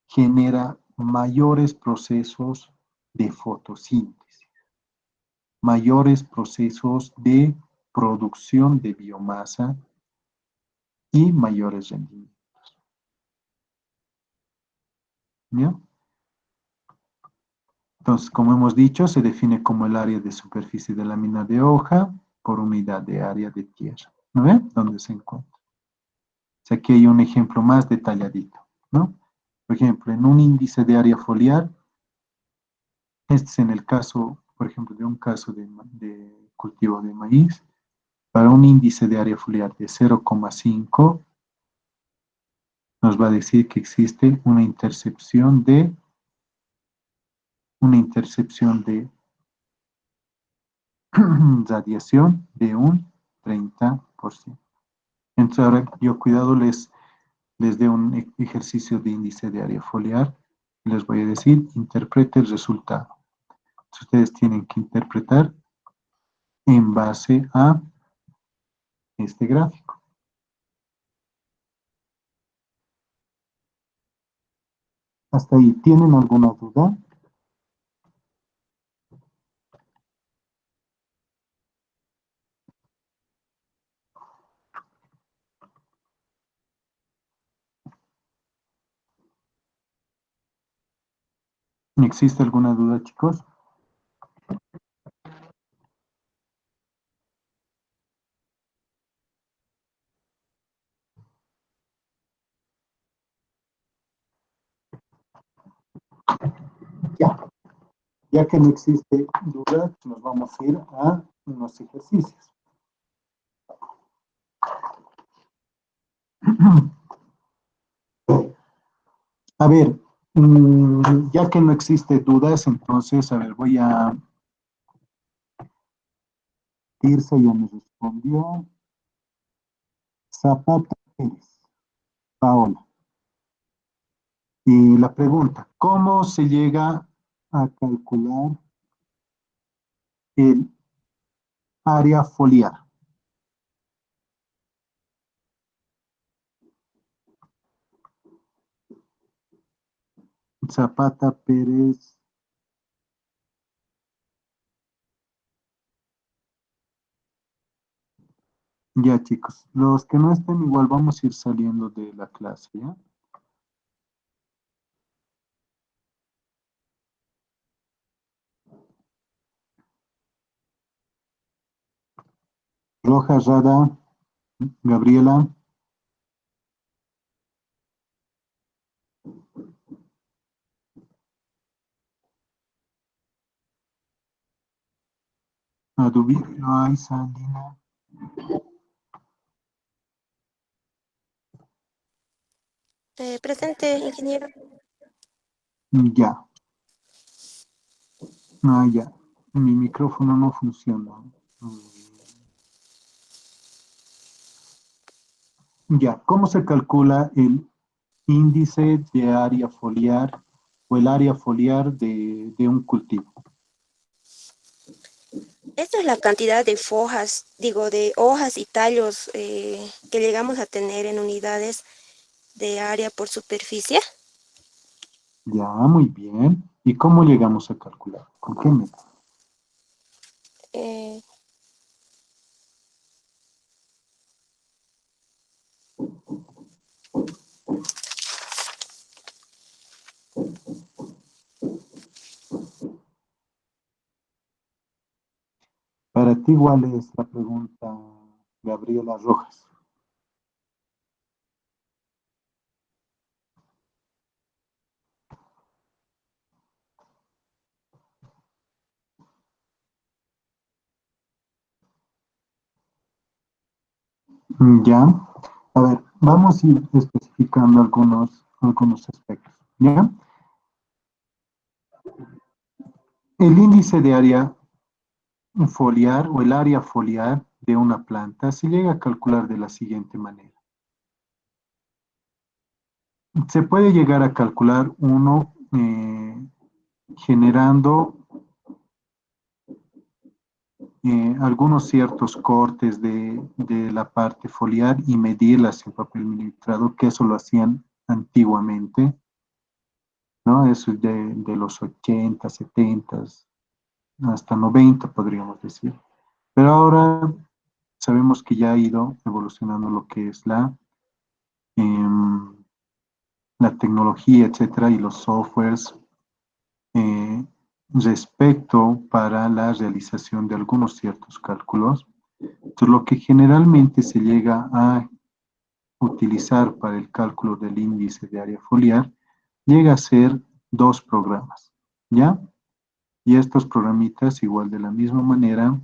genera mayores procesos de fotosíntesis, mayores procesos de producción de biomasa y mayores rendimientos. ¿Ya? Entonces, como hemos dicho, se define como el área de superficie de lámina de hoja por unidad de área de tierra. ¿No ven? ¿Dónde se encuentra? O sea, aquí hay un ejemplo más detalladito, ¿no? Por ejemplo, en un índice de área foliar, este es en el caso, por ejemplo, de un caso de cultivo de maíz, para un índice de área foliar de 0,5, nos va a decir que existe una intercepción de radiación de un 30%. Entonces ahora yo cuidado les dé un ejercicio de índice de área foliar y les voy a decir, interprete el resultado. Entonces, ustedes tienen que interpretar en base a este gráfico. Hasta ahí, ¿tienen alguna duda? ¿Existe alguna duda, chicos? Ya. Ya que no existe duda, nos vamos a ir a unos ejercicios. A ver, ya que no existe dudas, entonces, a ver, voy a... Tirsa ya me respondió. Zapata Pérez, Paola. Y la pregunta, ¿cómo se llega a calcular el área foliar? Zapata Pérez. Ya, chicos, los que no estén igual vamos a ir saliendo de la clase, ¿ya? Roja, Rada, Gabriela. Adubir, Loaiza, Lina. Presente, ingeniero. Ya. Ah, ya. Mi micrófono no funciona. Ya. ¿Cómo se calcula el índice de área foliar o el área foliar de un cultivo? Esta es la cantidad de fojas, digo, de hojas y tallos que llegamos a tener en unidades de área por superficie. Ya, muy bien. ¿Y cómo llegamos a calcular? ¿Con qué método? Eh, Para ti, ¿cuál es la pregunta, Gabriela Rojas? Ya. A ver, vamos a ir especificando algunos aspectos. ¿Ya? El índice de área foliar o el área foliar de una planta se llega a calcular de la siguiente manera. Se puede llegar a calcular uno generando algunos ciertos cortes de la parte foliar y medirlas en papel milimetrado, que eso lo hacían antiguamente, ¿no? Eso es de los 80, 70, hasta 90 podríamos decir. Pero ahora sabemos que ya ha ido evolucionando lo que es em, la tecnología, etcétera, y los softwares eh, respecto para la realización de algunos ciertos cálculos. Entonces, lo que generalmente se llega a utilizar para el cálculo del índice de área foliar llega a ser dos programas, ¿ya? Y estos programitas, igual de la misma manera,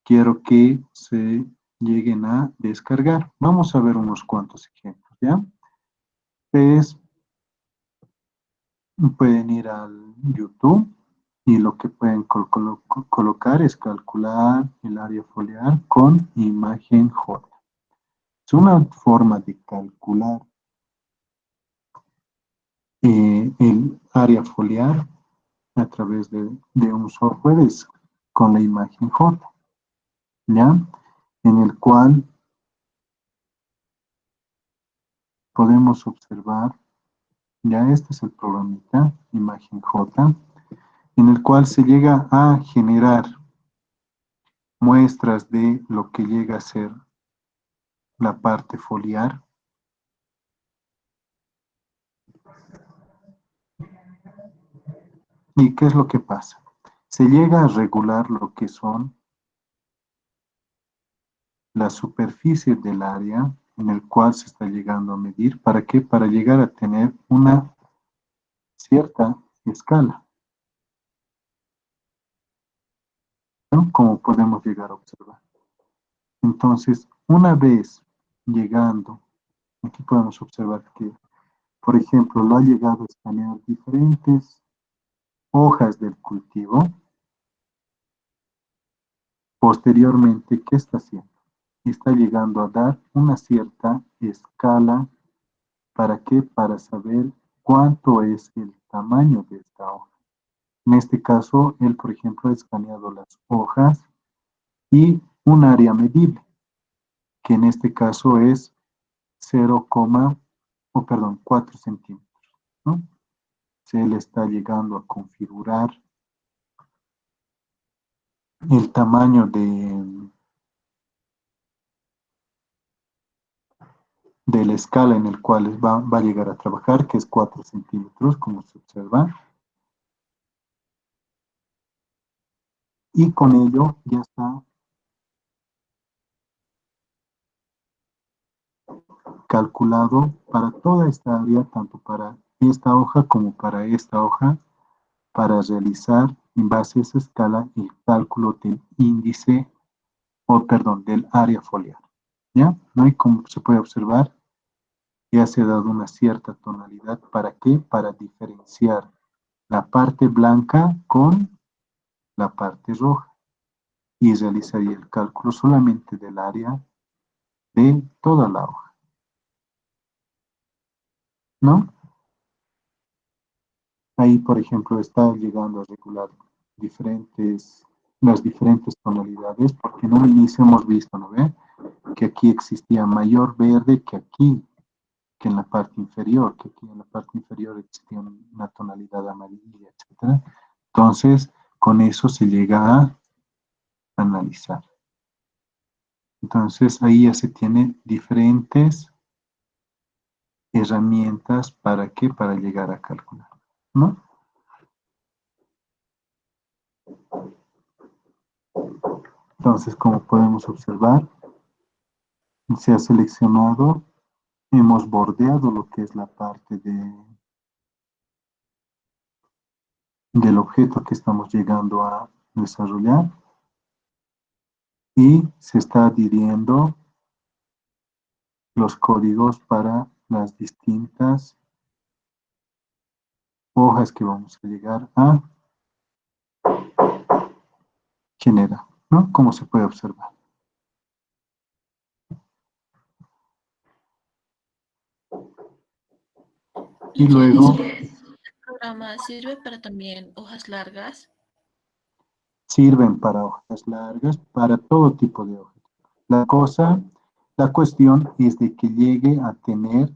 quiero que se lleguen a descargar. Vamos a ver unos cuantos ejemplos, ¿ya? Ustedes pueden ir al YouTube y lo que pueden colocar es calcular el área foliar con imagen J. Es una forma de calcular el área foliar a través de un software es con la imagen J. ¿ya? En el cual podemos observar, ya este es el programita, imagen J, en el cual se llega a generar muestras de lo que llega a ser la parte foliar. ¿Y qué es lo que pasa? Se llega a regular lo que son las superficies del área en el cual se está llegando a medir. ¿Para qué? Para llegar a tener una cierta escala, ¿no? Como podemos llegar a observar. Entonces, una vez llegando, aquí podemos observar que, por ejemplo, lo ha llegado a escanear diferentes hojas del cultivo. Posteriormente, ¿qué está haciendo? Está llegando a dar una cierta escala. ¿Para qué? Para saber cuánto es el tamaño de esta hoja. En este caso, él, por ejemplo, ha escaneado las hojas y un área medible, que en este caso es 4 centímetros, ¿no? Se le está llegando a configurar el tamaño de la escala en el cual va a llegar a trabajar, que es 4 centímetros, como se observa. Y con ello ya está calculado para toda esta área, tanto para esta hoja como para esta hoja, para realizar en base a esa escala el cálculo del índice, del área foliar. ¿Ya? ¿No? Y como se puede observar, ya se ha dado una cierta tonalidad. ¿Para qué? Para diferenciar la parte blanca con la parte roja. Y realizaría el cálculo solamente del área de toda la hoja. ¿No? Ahí, por ejemplo, está llegando a regular las diferentes tonalidades, porque en un inicio hemos visto, ¿no ve? Que aquí existía mayor verde que aquí, que en la parte inferior, que aquí en la parte inferior existía una tonalidad amarilla, etc. Entonces, con eso se llega a analizar. Entonces, ahí ya se tiene diferentes herramientas para qué, para llegar a calcular, ¿no? Entonces, como podemos observar, se ha seleccionado, hemos bordeado lo que es la parte del objeto que estamos llegando a desarrollar y se está adhiriendo los códigos para las distintas hojas que vamos a llegar a generar, ¿no? Como se puede observar. Y luego ¿El programa sirve para también hojas largas? sirven para hojas largas, para todo tipo de hojas. La cuestión es de que llegue a tener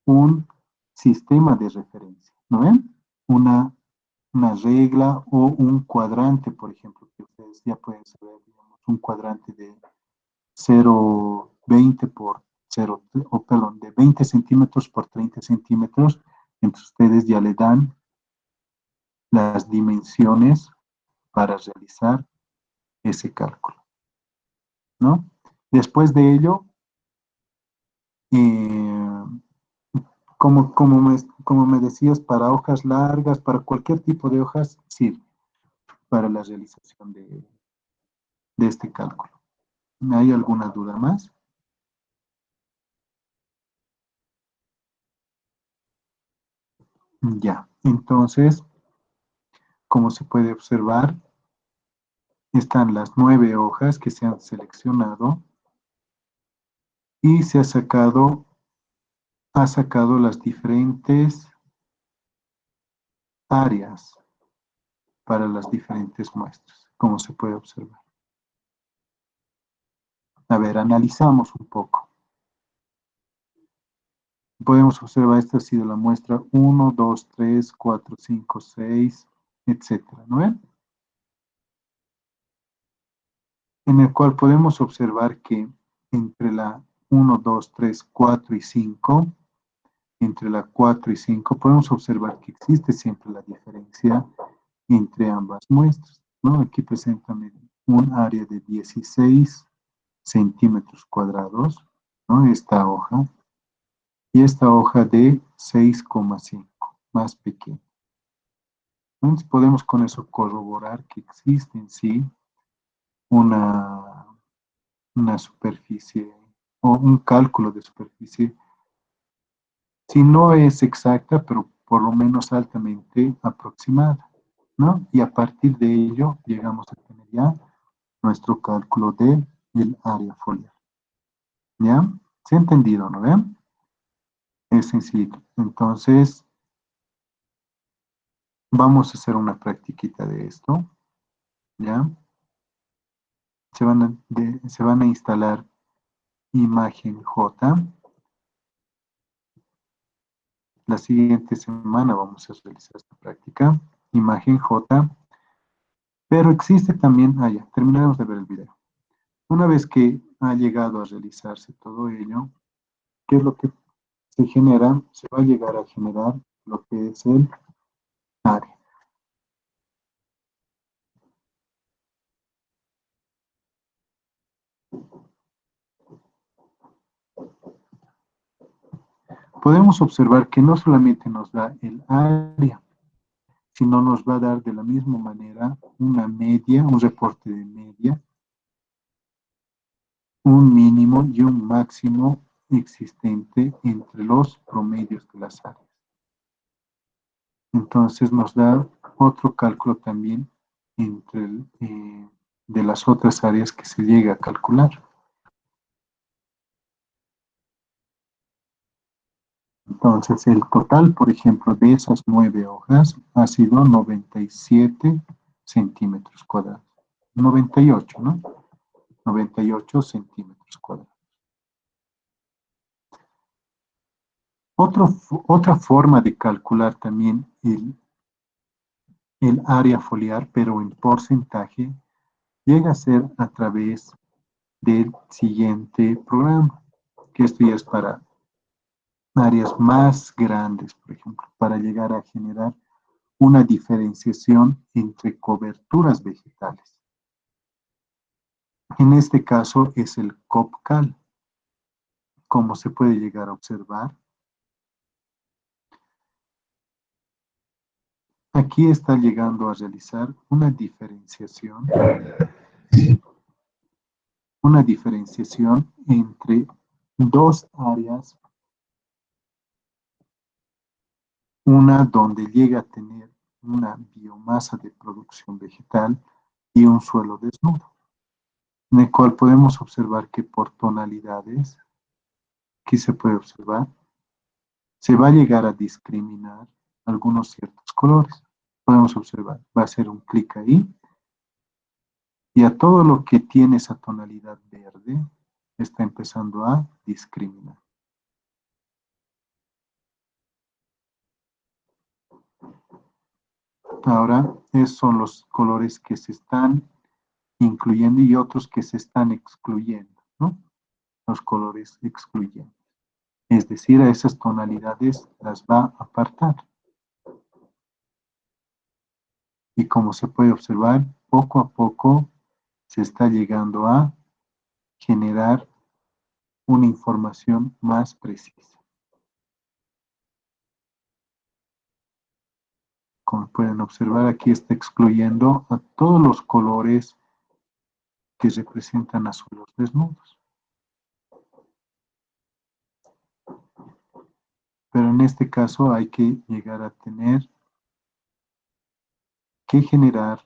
un sistema de referencia, ¿no ven? Una regla o un cuadrante, por ejemplo, que ustedes ya pueden saber, digamos, un cuadrante de 0,20 por 0, de 20 centímetros por 30 centímetros, entonces ustedes ya le dan las dimensiones para realizar ese cálculo, ¿no? Después de ello, eh, como me decías, para hojas largas, para cualquier tipo de hojas, sirve para la realización de este cálculo. ¿Hay alguna duda más? Ya, entonces, como se puede observar, están las 9 hojas que se han seleccionado y se ha sacado las diferentes áreas para las diferentes muestras, como se puede observar. A ver, analizamos un poco. Podemos observar, esta ha sido la muestra 1, 2, 3, 4, 5, 6, etcétera, ¿no ven? En el cual podemos observar que entre la 1, 2, 3, 4 y 5, entre la 4 y 5, podemos observar que existe siempre la diferencia entre ambas muestras, ¿no? Aquí presentan un área de 16 centímetros cuadrados, ¿no? Esta hoja, y esta hoja de 6,5, más pequeña. Entonces podemos con eso corroborar que existe en sí una superficie o un cálculo de superficie, si no es exacta, pero por lo menos altamente aproximada, ¿no? Y a partir de ello llegamos a tener ya nuestro cálculo de el área foliar. ¿Ya? ¿Se ha entendido, no ven? Es sencillo. Entonces, vamos a hacer una practiquita de esto, ¿ya? Se van a instalar imagen J. La siguiente semana vamos a realizar esta práctica, imagen J, pero existe también, ya, terminamos de ver el video. Una vez que ha llegado a realizarse todo ello, ¿qué es lo que se genera? Se va a llegar a generar lo que es el área. Podemos observar que no solamente nos da el área, sino nos va a dar de la misma manera una media, un reporte de media, un mínimo y un máximo existente entre los promedios de las áreas. Entonces nos da otro cálculo también entre de las otras áreas que se llega a calcular. Entonces el total, por ejemplo, de esas 9 hojas ha sido 97 centímetros cuadrados. 98, ¿no? 98 centímetros cuadrados. Otra forma de calcular también el área foliar, pero en porcentaje, llega a ser a través del siguiente programa, que esto ya es para áreas más grandes, por ejemplo, para llegar a generar una diferenciación entre coberturas vegetales. En este caso es el COPCAL. Como se puede llegar a observar, aquí está llegando a realizar una diferenciación entre dos áreas, una donde llega a tener una biomasa de producción vegetal y un suelo desnudo, en el cual podemos observar que por tonalidades, aquí se puede observar, se va a llegar a discriminar algunos ciertos colores. Podemos observar, va a hacer un clic ahí, y a todo lo que tiene esa tonalidad verde, está empezando a discriminar. Ahora, esos son los colores que se están incluyendo y otros que se están excluyendo, ¿no? Los colores excluyentes. Es decir, a esas tonalidades las va a apartar. Y como se puede observar, poco a poco se está llegando a generar una información más precisa. Como pueden observar, aquí está excluyendo a todos los colores que representan a suelos desnudos. Pero en este caso hay que llegar a tener que generar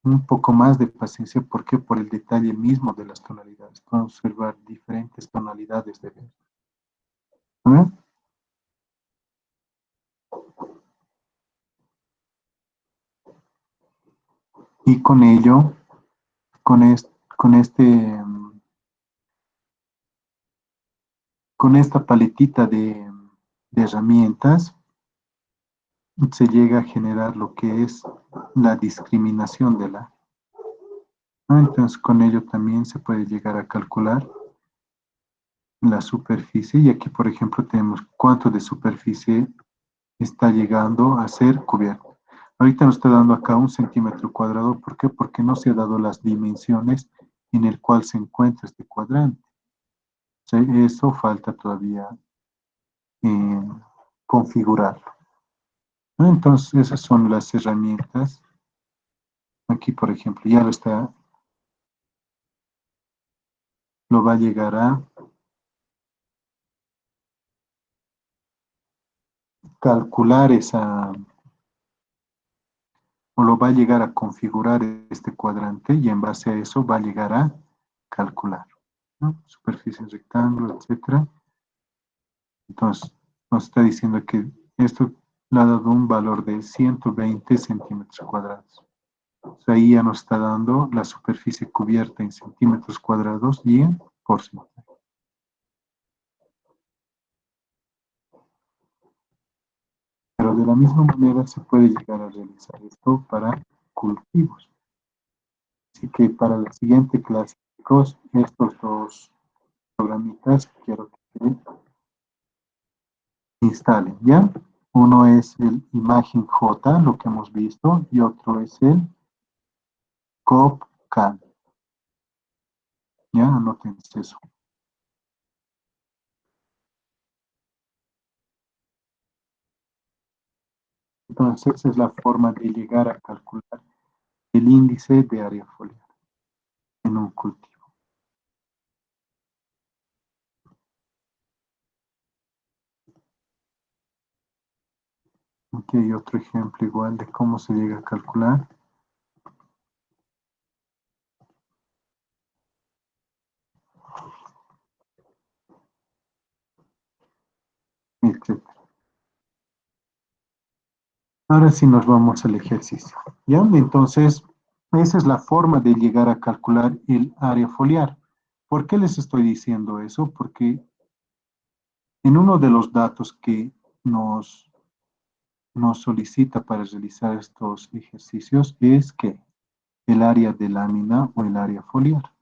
un poco más de paciencia, porque por el detalle mismo de las tonalidades. Podemos observar diferentes tonalidades de verde. ¿Ven? Y con ello, con este con esta paletita de herramientas se llega a generar lo que es la discriminación de la. ¿No? Entonces, con ello también se puede llegar a calcular la superficie. Y aquí, por ejemplo, tenemos cuánto de superficie está llegando a ser cubierto. Ahorita nos está dando acá 1 centímetro cuadrado. ¿Por qué? Porque no se ha dado las dimensiones en el cual se encuentra este cuadrante. O sea, eso falta todavía configurarlo. ¿No? Entonces, esas son las herramientas. Aquí, por ejemplo, ya lo va a llegar a calcular o lo va a llegar a configurar este cuadrante y en base a eso va a llegar a calcular, ¿no? Superficie, rectángulo, etcétera. Entonces, nos está diciendo que esto le ha dado un valor de 120 centímetros cuadrados. O sea, ahí ya nos está dando la superficie cubierta en centímetros cuadrados y en porcentaje. Pero de la misma manera se puede llegar a realizar esto para cultivos. Así que para la siguiente clase, chicos, estos dos programitas quiero que se instalen, ¿ya? Uno es el imagen J, lo que hemos visto, y otro es el COP-CAD. ¿Ya? Anoten eso. Entonces, esa es la forma de llegar a calcular el índice de área foliar en un cultivo. Aquí hay otro ejemplo igual de cómo se llega a calcular. Etcétera. Ahora sí nos vamos al ejercicio. ¿Ya? Entonces, esa es la forma de llegar a calcular el área foliar. ¿Por qué les estoy diciendo eso? Porque en uno de los datos que nos solicita para realizar estos ejercicios es que el área de lámina o el área foliar.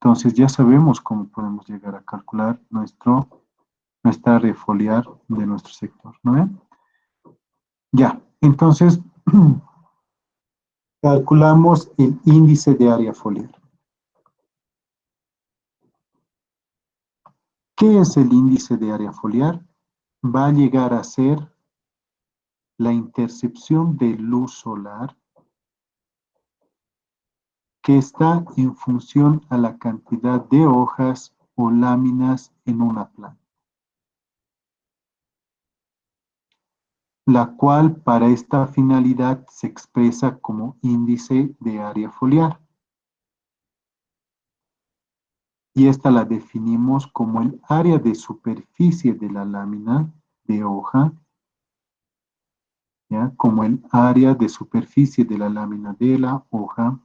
Entonces ya sabemos cómo podemos llegar a calcular nuestra área foliar de nuestro sector, ¿no ven? Ya, entonces calculamos el índice de área foliar. ¿Qué es el índice de área foliar? Va a llegar a ser la intercepción de luz solar que está en función a la cantidad de hojas o láminas en una planta, la cual para esta finalidad se expresa como índice de área foliar. Y esta la definimos como el área de superficie de la lámina de hoja, ¿ya? Como el área de superficie de la lámina de la hoja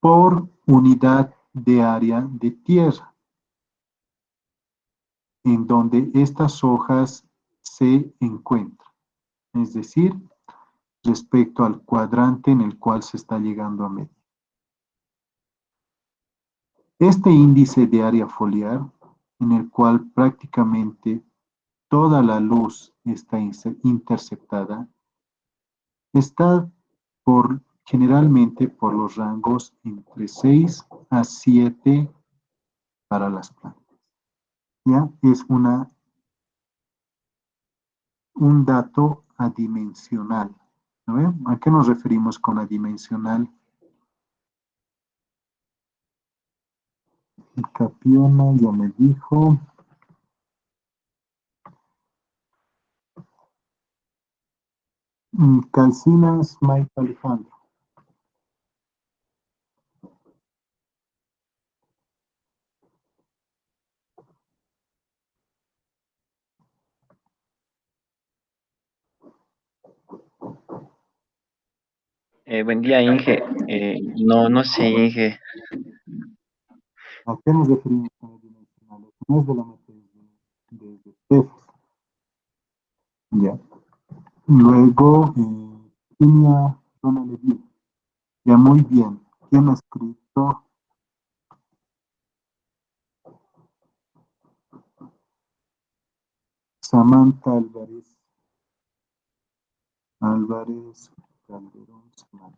por unidad de área de tierra, en donde estas hojas se encuentran, es decir, respecto al cuadrante en el cual se está llegando a medir. Este índice de área foliar, en el cual prácticamente toda la luz está interceptada, está generalmente por los rangos entre 6 a 7 para las plantas. ¿Ya? Es un dato adimensional. ¿No? ¿A qué nos referimos con adimensional? Capiona ya me dijo. Calcinas, Mike Alejandro. Buen día, Inge. No sé, Inge. ¿A qué nos referimos con adimensionales? No es de la materia, de pesos. Ya. Luego, Virginia Rona Levy. Ya, muy bien. ¿Quién ha escrito? Samantha Álvarez. Álvarez Calderón Samantha.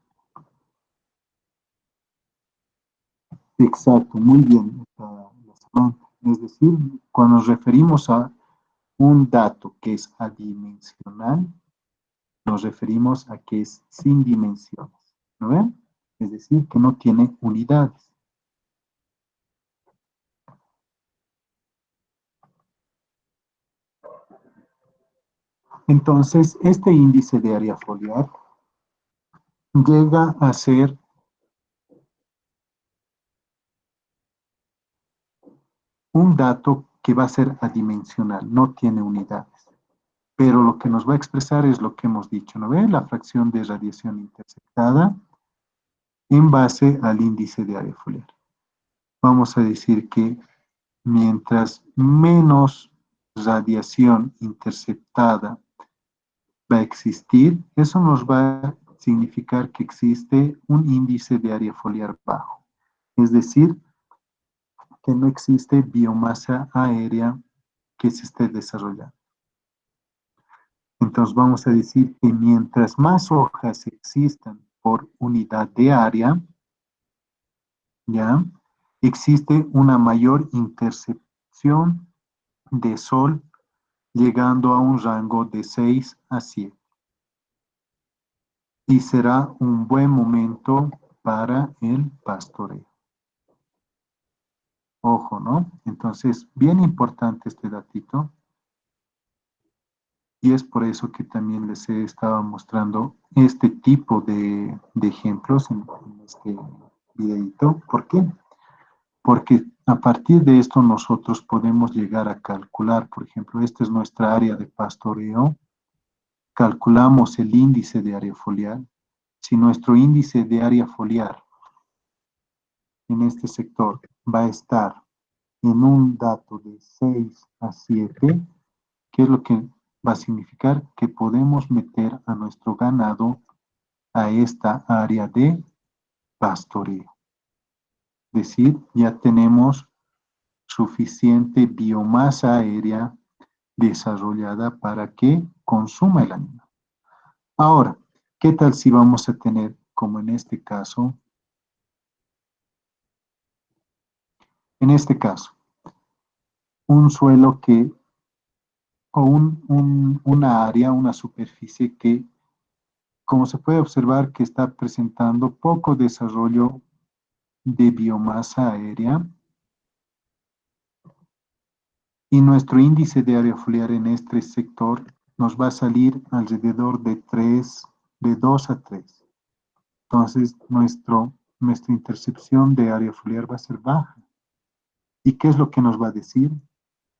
Exacto, muy bien. La Samantha. Es decir, cuando nos referimos a un dato que es adimensional, nos referimos a que es sin dimensiones. ¿No ven? Es decir, que no tiene unidades. Entonces, este índice de área foliar llega a ser un dato que va a ser adimensional, no tiene unidades. Pero lo que nos va a expresar es lo que hemos dicho, ¿no ve? La fracción de radiación interceptada en base al índice de área foliar. Vamos a decir que mientras menos radiación interceptada va a existir, eso nos va a significar que existe un índice de área foliar bajo. Es decir, que no existe biomasa aérea que se esté desarrollando. Entonces vamos a decir que mientras más hojas existan por unidad de área, ¿ya? Existe una mayor intercepción de sol llegando a un rango de 6 a 7. Y será un buen momento para el pastoreo. Ojo, ¿no? Entonces, bien importante este datito. Y es por eso que también les he estado mostrando este tipo de ejemplos en este videito. ¿Por qué? Porque a partir de esto nosotros podemos llegar a calcular, por ejemplo, esta es nuestra área de pastoreo, calculamos el índice de área foliar. Si nuestro índice de área foliar en este sector va a estar en un dato de 6 a 7, ¿qué es lo que va a significar? Que podemos meter a nuestro ganado a esta área de pastoreo. Es decir, ya tenemos suficiente biomasa aérea desarrollada para que consuma el animal. Ahora, ¿qué tal si vamos a tener, como en este caso, un suelo que, o una área, una superficie que, como se puede observar, que está presentando poco desarrollo de biomasa aérea, y nuestro índice de área foliar en este sector nos va a salir alrededor de 2 a 3. Entonces, nuestra intercepción de área foliar va a ser baja. ¿Y qué es lo que nos va a decir?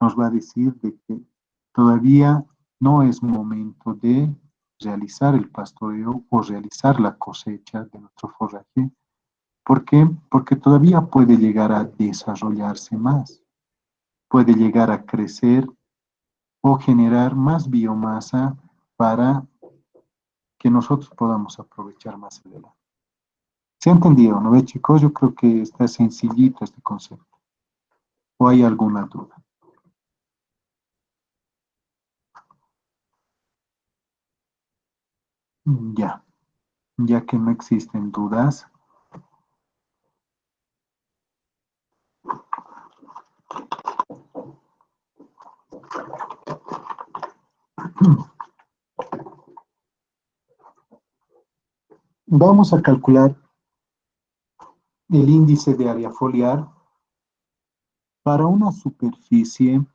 Nos va a decir de que todavía no es momento de realizar el pastoreo o realizar la cosecha de nuestro forraje. ¿Por qué? Porque todavía puede llegar a desarrollarse más, puede llegar a crecer o generar más biomasa para que nosotros podamos aprovechar más adelante. ¿Se ha entendido, no ve, chicos? Yo creo que está sencillito este concepto. ¿O hay alguna duda? Ya, ya que no existen dudas, vamos a calcular el índice de área foliar para una superficie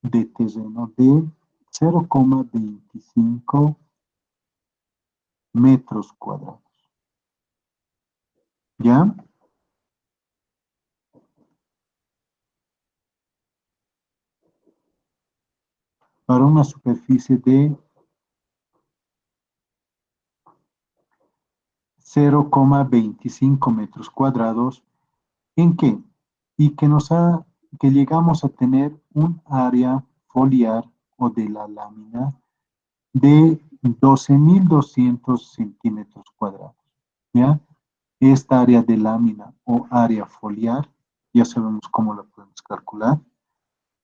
de terreno de 0,25 metros cuadrados. ¿Ya? Para una superficie de 0,25 metros cuadrados. ¿En qué? y que llegamos a tener un área foliar o de la lámina de 12.200 centímetros cuadrados, ¿ya? Esta área de lámina o área foliar, ya sabemos cómo la podemos calcular.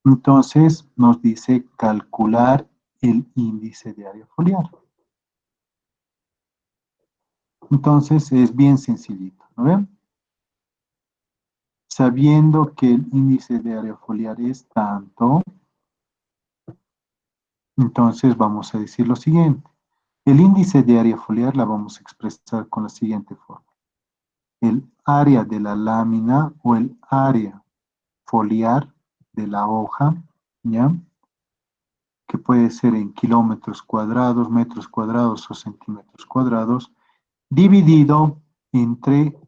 Entonces nos dice calcular el índice de área foliar. Entonces es bien sencillito, ¿no ven? Sabiendo que el índice de área foliar es tanto, entonces vamos a decir lo siguiente. El índice de área foliar la vamos a expresar con la siguiente forma. El área de la lámina o el área foliar de la hoja, ¿ya? Que puede ser en kilómetros cuadrados, metros cuadrados o centímetros cuadrados, dividido entre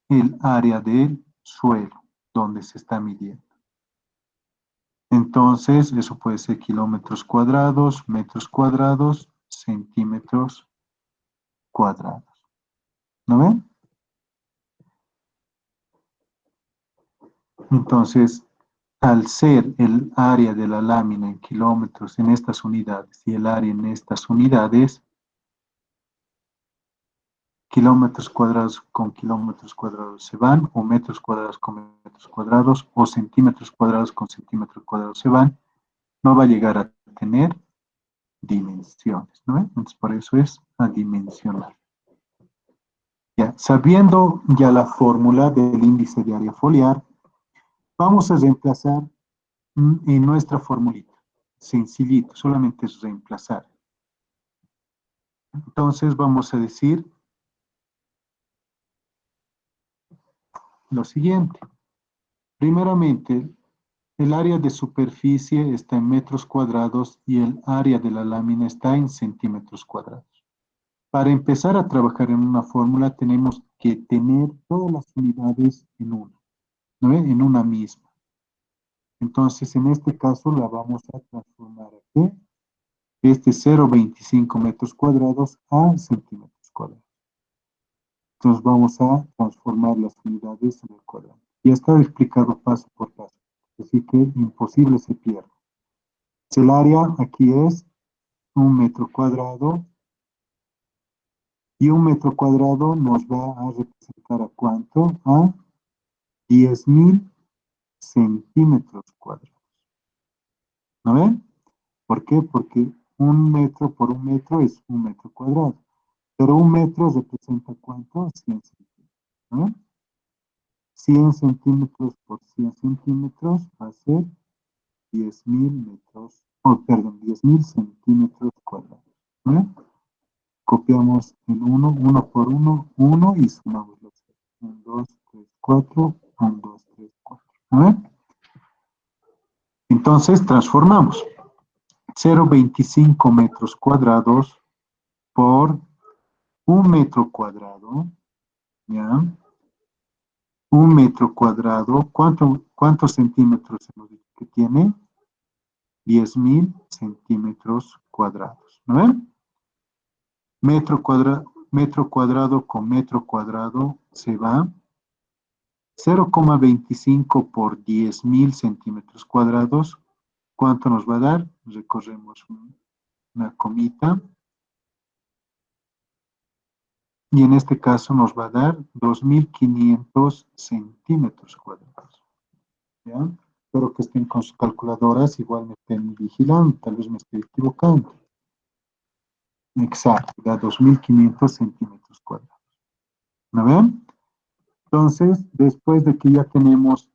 el área del suelo donde se está midiendo. Entonces, eso puede ser kilómetros cuadrados, metros cuadrados, centímetros cuadrados. ¿No ven? Entonces, al ser el área de la lámina en kilómetros en estas unidades y el área en estas unidades, kilómetros cuadrados con kilómetros cuadrados se van, o metros cuadrados con metros cuadrados, o centímetros cuadrados con centímetros cuadrados se van, no va a llegar a tener dimensiones, ¿no? Entonces, por eso es adimensional. Ya, sabiendo ya la fórmula del índice de área foliar, vamos a reemplazar en nuestra formulita. Sencillito, solamente es reemplazar. Entonces vamos a decir lo siguiente. Primeramente, el área de superficie está en metros cuadrados y el área de la lámina está en centímetros cuadrados. Para empezar a trabajar en una fórmula tenemos que tener todas las unidades en una, ¿no? En una misma. Entonces, en este caso la vamos a transformar aquí. Este 0,25 metros cuadrados a centímetros cuadrados. Entonces vamos a transformar las unidades en el cuadrante. Ya está explicado paso por paso, así que imposible se pierde. El área aquí es 1 metro cuadrado y 1 metro cuadrado nos va a representar a ¿cuánto? A 10.000 centímetros cuadrados. ¿No ven? ¿Por qué? Porque 1 metro por 1 metro es 1 metro cuadrado. Pero 1 metro representa ¿cuánto? 100 centímetros. ¿No? 100 centímetros por 100 centímetros va a ser 10.000 metros, perdón, 10.000 centímetros cuadrados. ¿No? Copiamos el 1 por 1, 1 y sumamos los 1, 2, 3, 4, 1, 2, 3, 4. ¿No? Entonces transformamos 0,25 metros cuadrados por 1 metro cuadrado, ¿ya? 1 metro cuadrado, ¿cuántos centímetros hemos dicho que tiene? 10.000 centímetros cuadrados, ¿no ven? Metro cuadrado con metro cuadrado se va. 0,25 por 10.000 centímetros cuadrados, ¿cuánto nos va a dar? Recorremos una comita. Y en este caso nos va a dar 2.500 centímetros cuadrados. ¿Ya? Espero que estén con sus calculadoras, igual me estén vigilando, tal vez me esté equivocando. Exacto, da 2.500 centímetros cuadrados. ¿Me ven? Entonces, después de que ya tenemos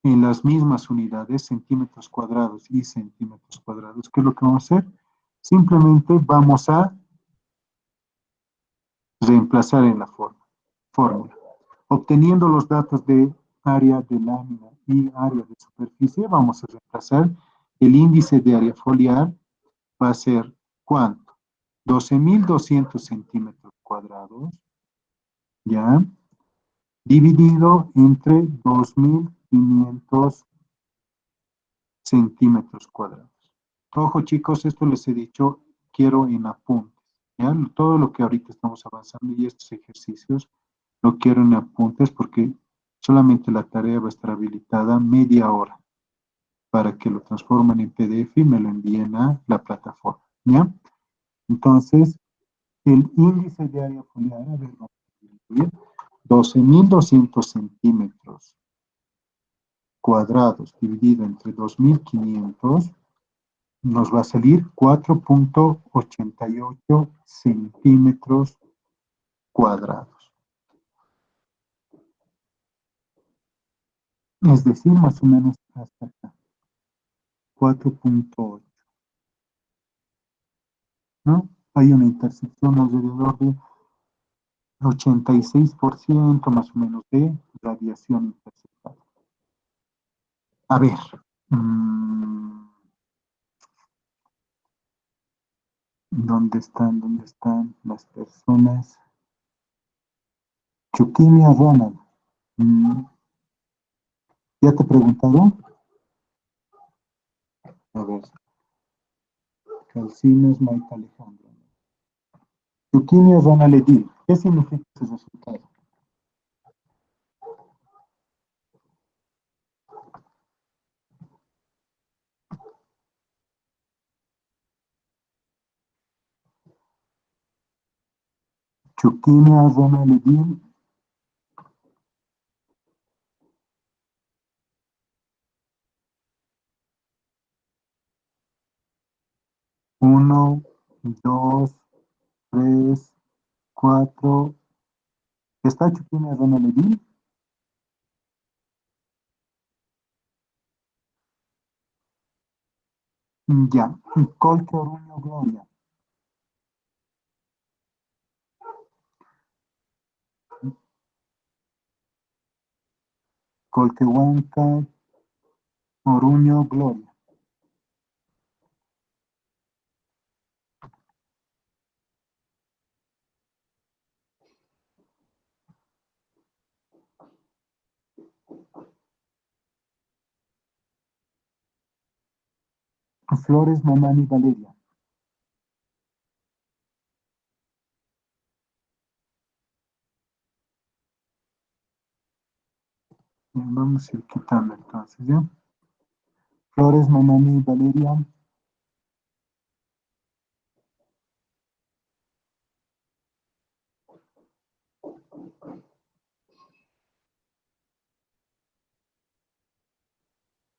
en las mismas unidades, centímetros cuadrados y centímetros cuadrados, ¿qué es lo que vamos a hacer? Simplemente vamos a reemplazar en la fórmula. Obteniendo los datos de área de lámina y área de superficie, vamos a reemplazar el índice de área foliar, va a ser ¿cuánto? 12.200 centímetros cuadrados, ¿ya? Dividido entre 2.500 centímetros cuadrados. Ojo chicos, esto les he dicho, quiero en apuntes, ¿ya? Todo lo que ahorita estamos avanzando y estos ejercicios, lo quiero en apuntes porque Solamente la tarea va a estar habilitada media hora para que lo transformen en PDF y me lo envíen a la plataforma, ¿ya? Entonces, el índice de área foliar, a ver, vamos a dividir, 12.200 centímetros cuadrados dividido entre 2.500 nos va a salir 4.88 centímetros cuadrados. Es decir, más o menos hasta acá, 4.8, ¿no? Hay una intersección alrededor de 86% más o menos de radiación interceptada. A ver, ¿dónde están las personas? Chuquimia Ronald. ¿Ya te he preguntado? A ver, Calcines Maite Alejandro. Chuquimia Ronald Edil. ¿Qué significa ese resultado? Chuquimia Ronald Edil. Uno, dos, tres, cuatro. ¿Está Chuquimia Ronald Edil? Ya. Colque Oruño Gloria. Colquehuanca Oruño Gloria. Flores Mamani Valeria. Vamos a ir quitando entonces, ¿ya? Flores Mamani Valeria.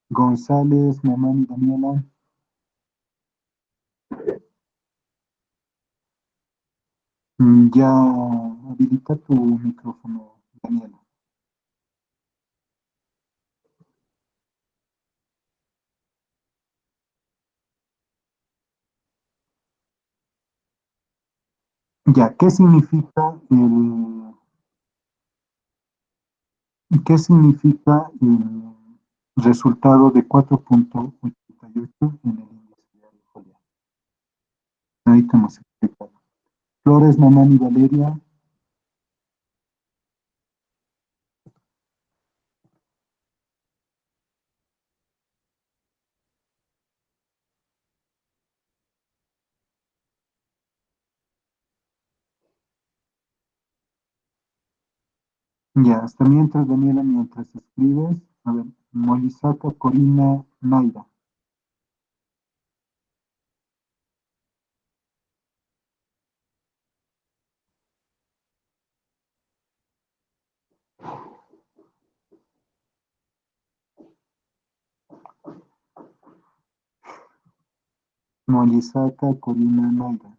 González Mamani Daniela. Ya habilita tu micrófono, Daniela. Ya, ¿qué significa el resultado de 4.88 en el índice de área foliar? Ahí te hemos explicado. Flores Mamani Valeria. Ya, hasta mientras, Daniela, mientras escribes, a ver, Molisata Corina Naira. Molisata Corina Naira.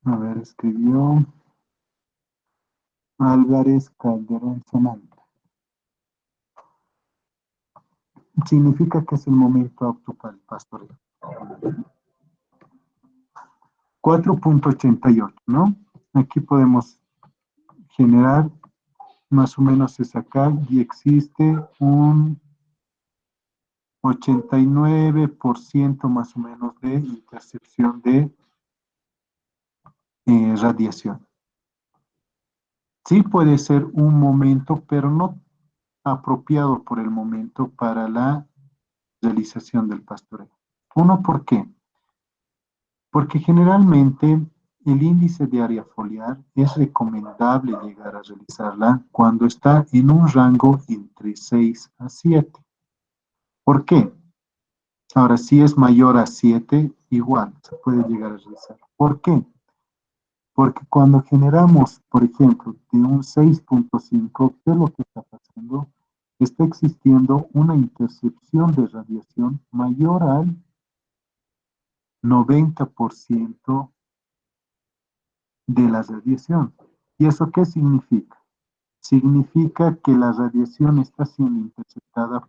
A ver, escribió Álvarez Calderón Samantha. Significa que es el momento apto para el pastoreo. 4.88, ¿no? Aquí podemos generar más o menos es acá y existe un 89% más o menos de intercepción de radiación. Sí puede ser un momento, pero no apropiado por el momento para la realización del pastoreo. Uno, ¿por qué? Porque generalmente el índice de área foliar es recomendable llegar a realizarla cuando está en un rango entre 6 a 7. ¿Por qué? Ahora, si es mayor a 7, igual se puede llegar a realizar. ¿Por qué? Porque cuando generamos, por ejemplo, de un 6.5, ¿qué es lo que está pasando? Está existiendo una intercepción de radiación mayor al 90% de la radiación. ¿Y eso qué significa? Significa que la radiación está siendo interceptada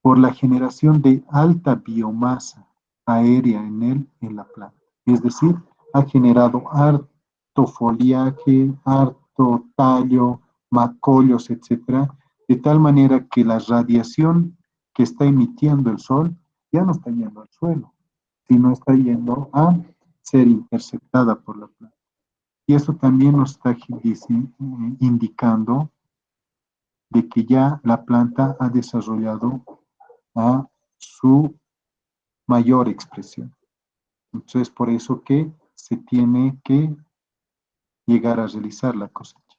por la generación de alta biomasa aérea en la planta. Es decir, ha generado harto foliaje, harto tallo, macollos, etcétera, de tal manera que la radiación que está emitiendo el sol ya no está yendo al suelo, sino está yendo a ser interceptada por la planta. Y eso también nos está indicando de que ya la planta ha desarrollado a su mayor expresión. Entonces, por eso que se tiene que llegar a realizar la cosecha.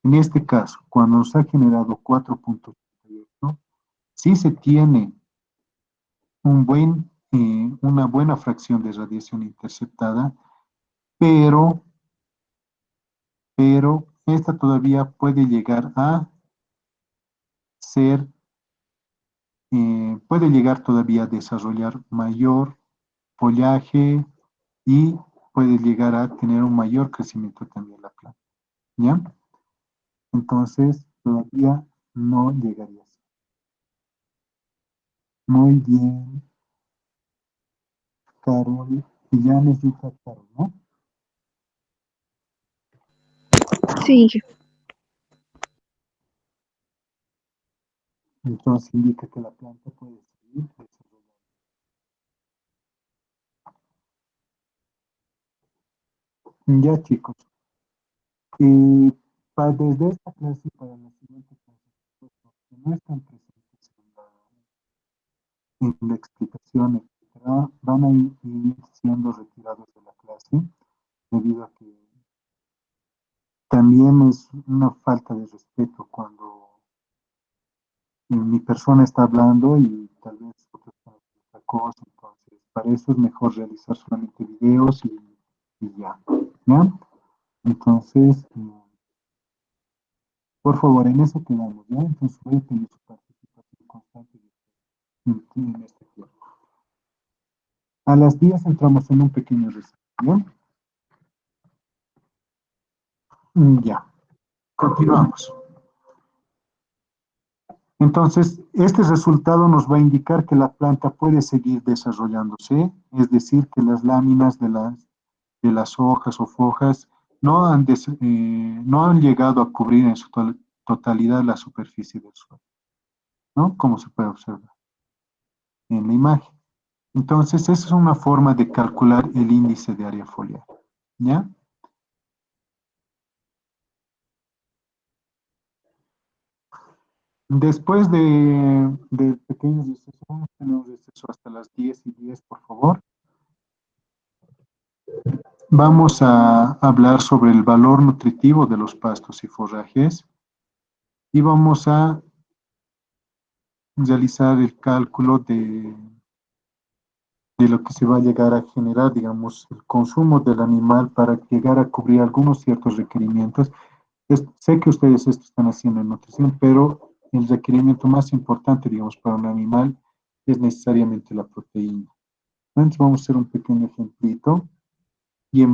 En este caso, cuando nos ha generado 4.88, sí se tiene una buena fracción de radiación interceptada, pero esta todavía puede llegar a ser, puede llegar todavía a desarrollar mayor follaje y puede llegar a tener un mayor crecimiento también la planta. ¿Ya? Entonces, todavía no llegaría a ser. Muy bien, Carol. Y ya necesita Carol, ¿no? Sí, Entonces indica que la planta puede seguir desarrollando. Ya, chicos. Desde esta clase para la siguiente clase, los que no están presentes en la explicación, etcétera, van a ir siendo retirados de la clase debido a que también es una falta de respeto cuando mi persona está hablando y tal vez otros están haciendo otra cosa. Entonces, para eso es mejor realizar solamente videos y ya. ¿Ya? Entonces, por favor, en eso quedamos, ¿ya? Entonces voy a pedir su participación constante en este tiempo. A las 10 entramos en un pequeño receso, ¿ya? Ya. Continuamos. Entonces, este resultado nos va a indicar que la planta puede seguir desarrollándose, es decir, que las láminas de las hojas o fojas no han llegado a cubrir en su totalidad la superficie del suelo, ¿no? Como se puede observar en la imagen. Entonces, esa es una forma de calcular el índice de área foliar, ¿ya? Después de pequeños recesos, tenemos receso hasta las 10:10, por favor. Vamos a hablar sobre el valor nutritivo de los pastos y forrajes y vamos a realizar el cálculo de lo que se va a llegar a generar, digamos, el consumo del animal para llegar a cubrir algunos ciertos requerimientos. Sé que ustedes esto están haciendo en nutrición, pero el requerimiento más importante, digamos, para un animal es necesariamente la proteína. Entonces vamos a hacer un pequeño ejemplito y en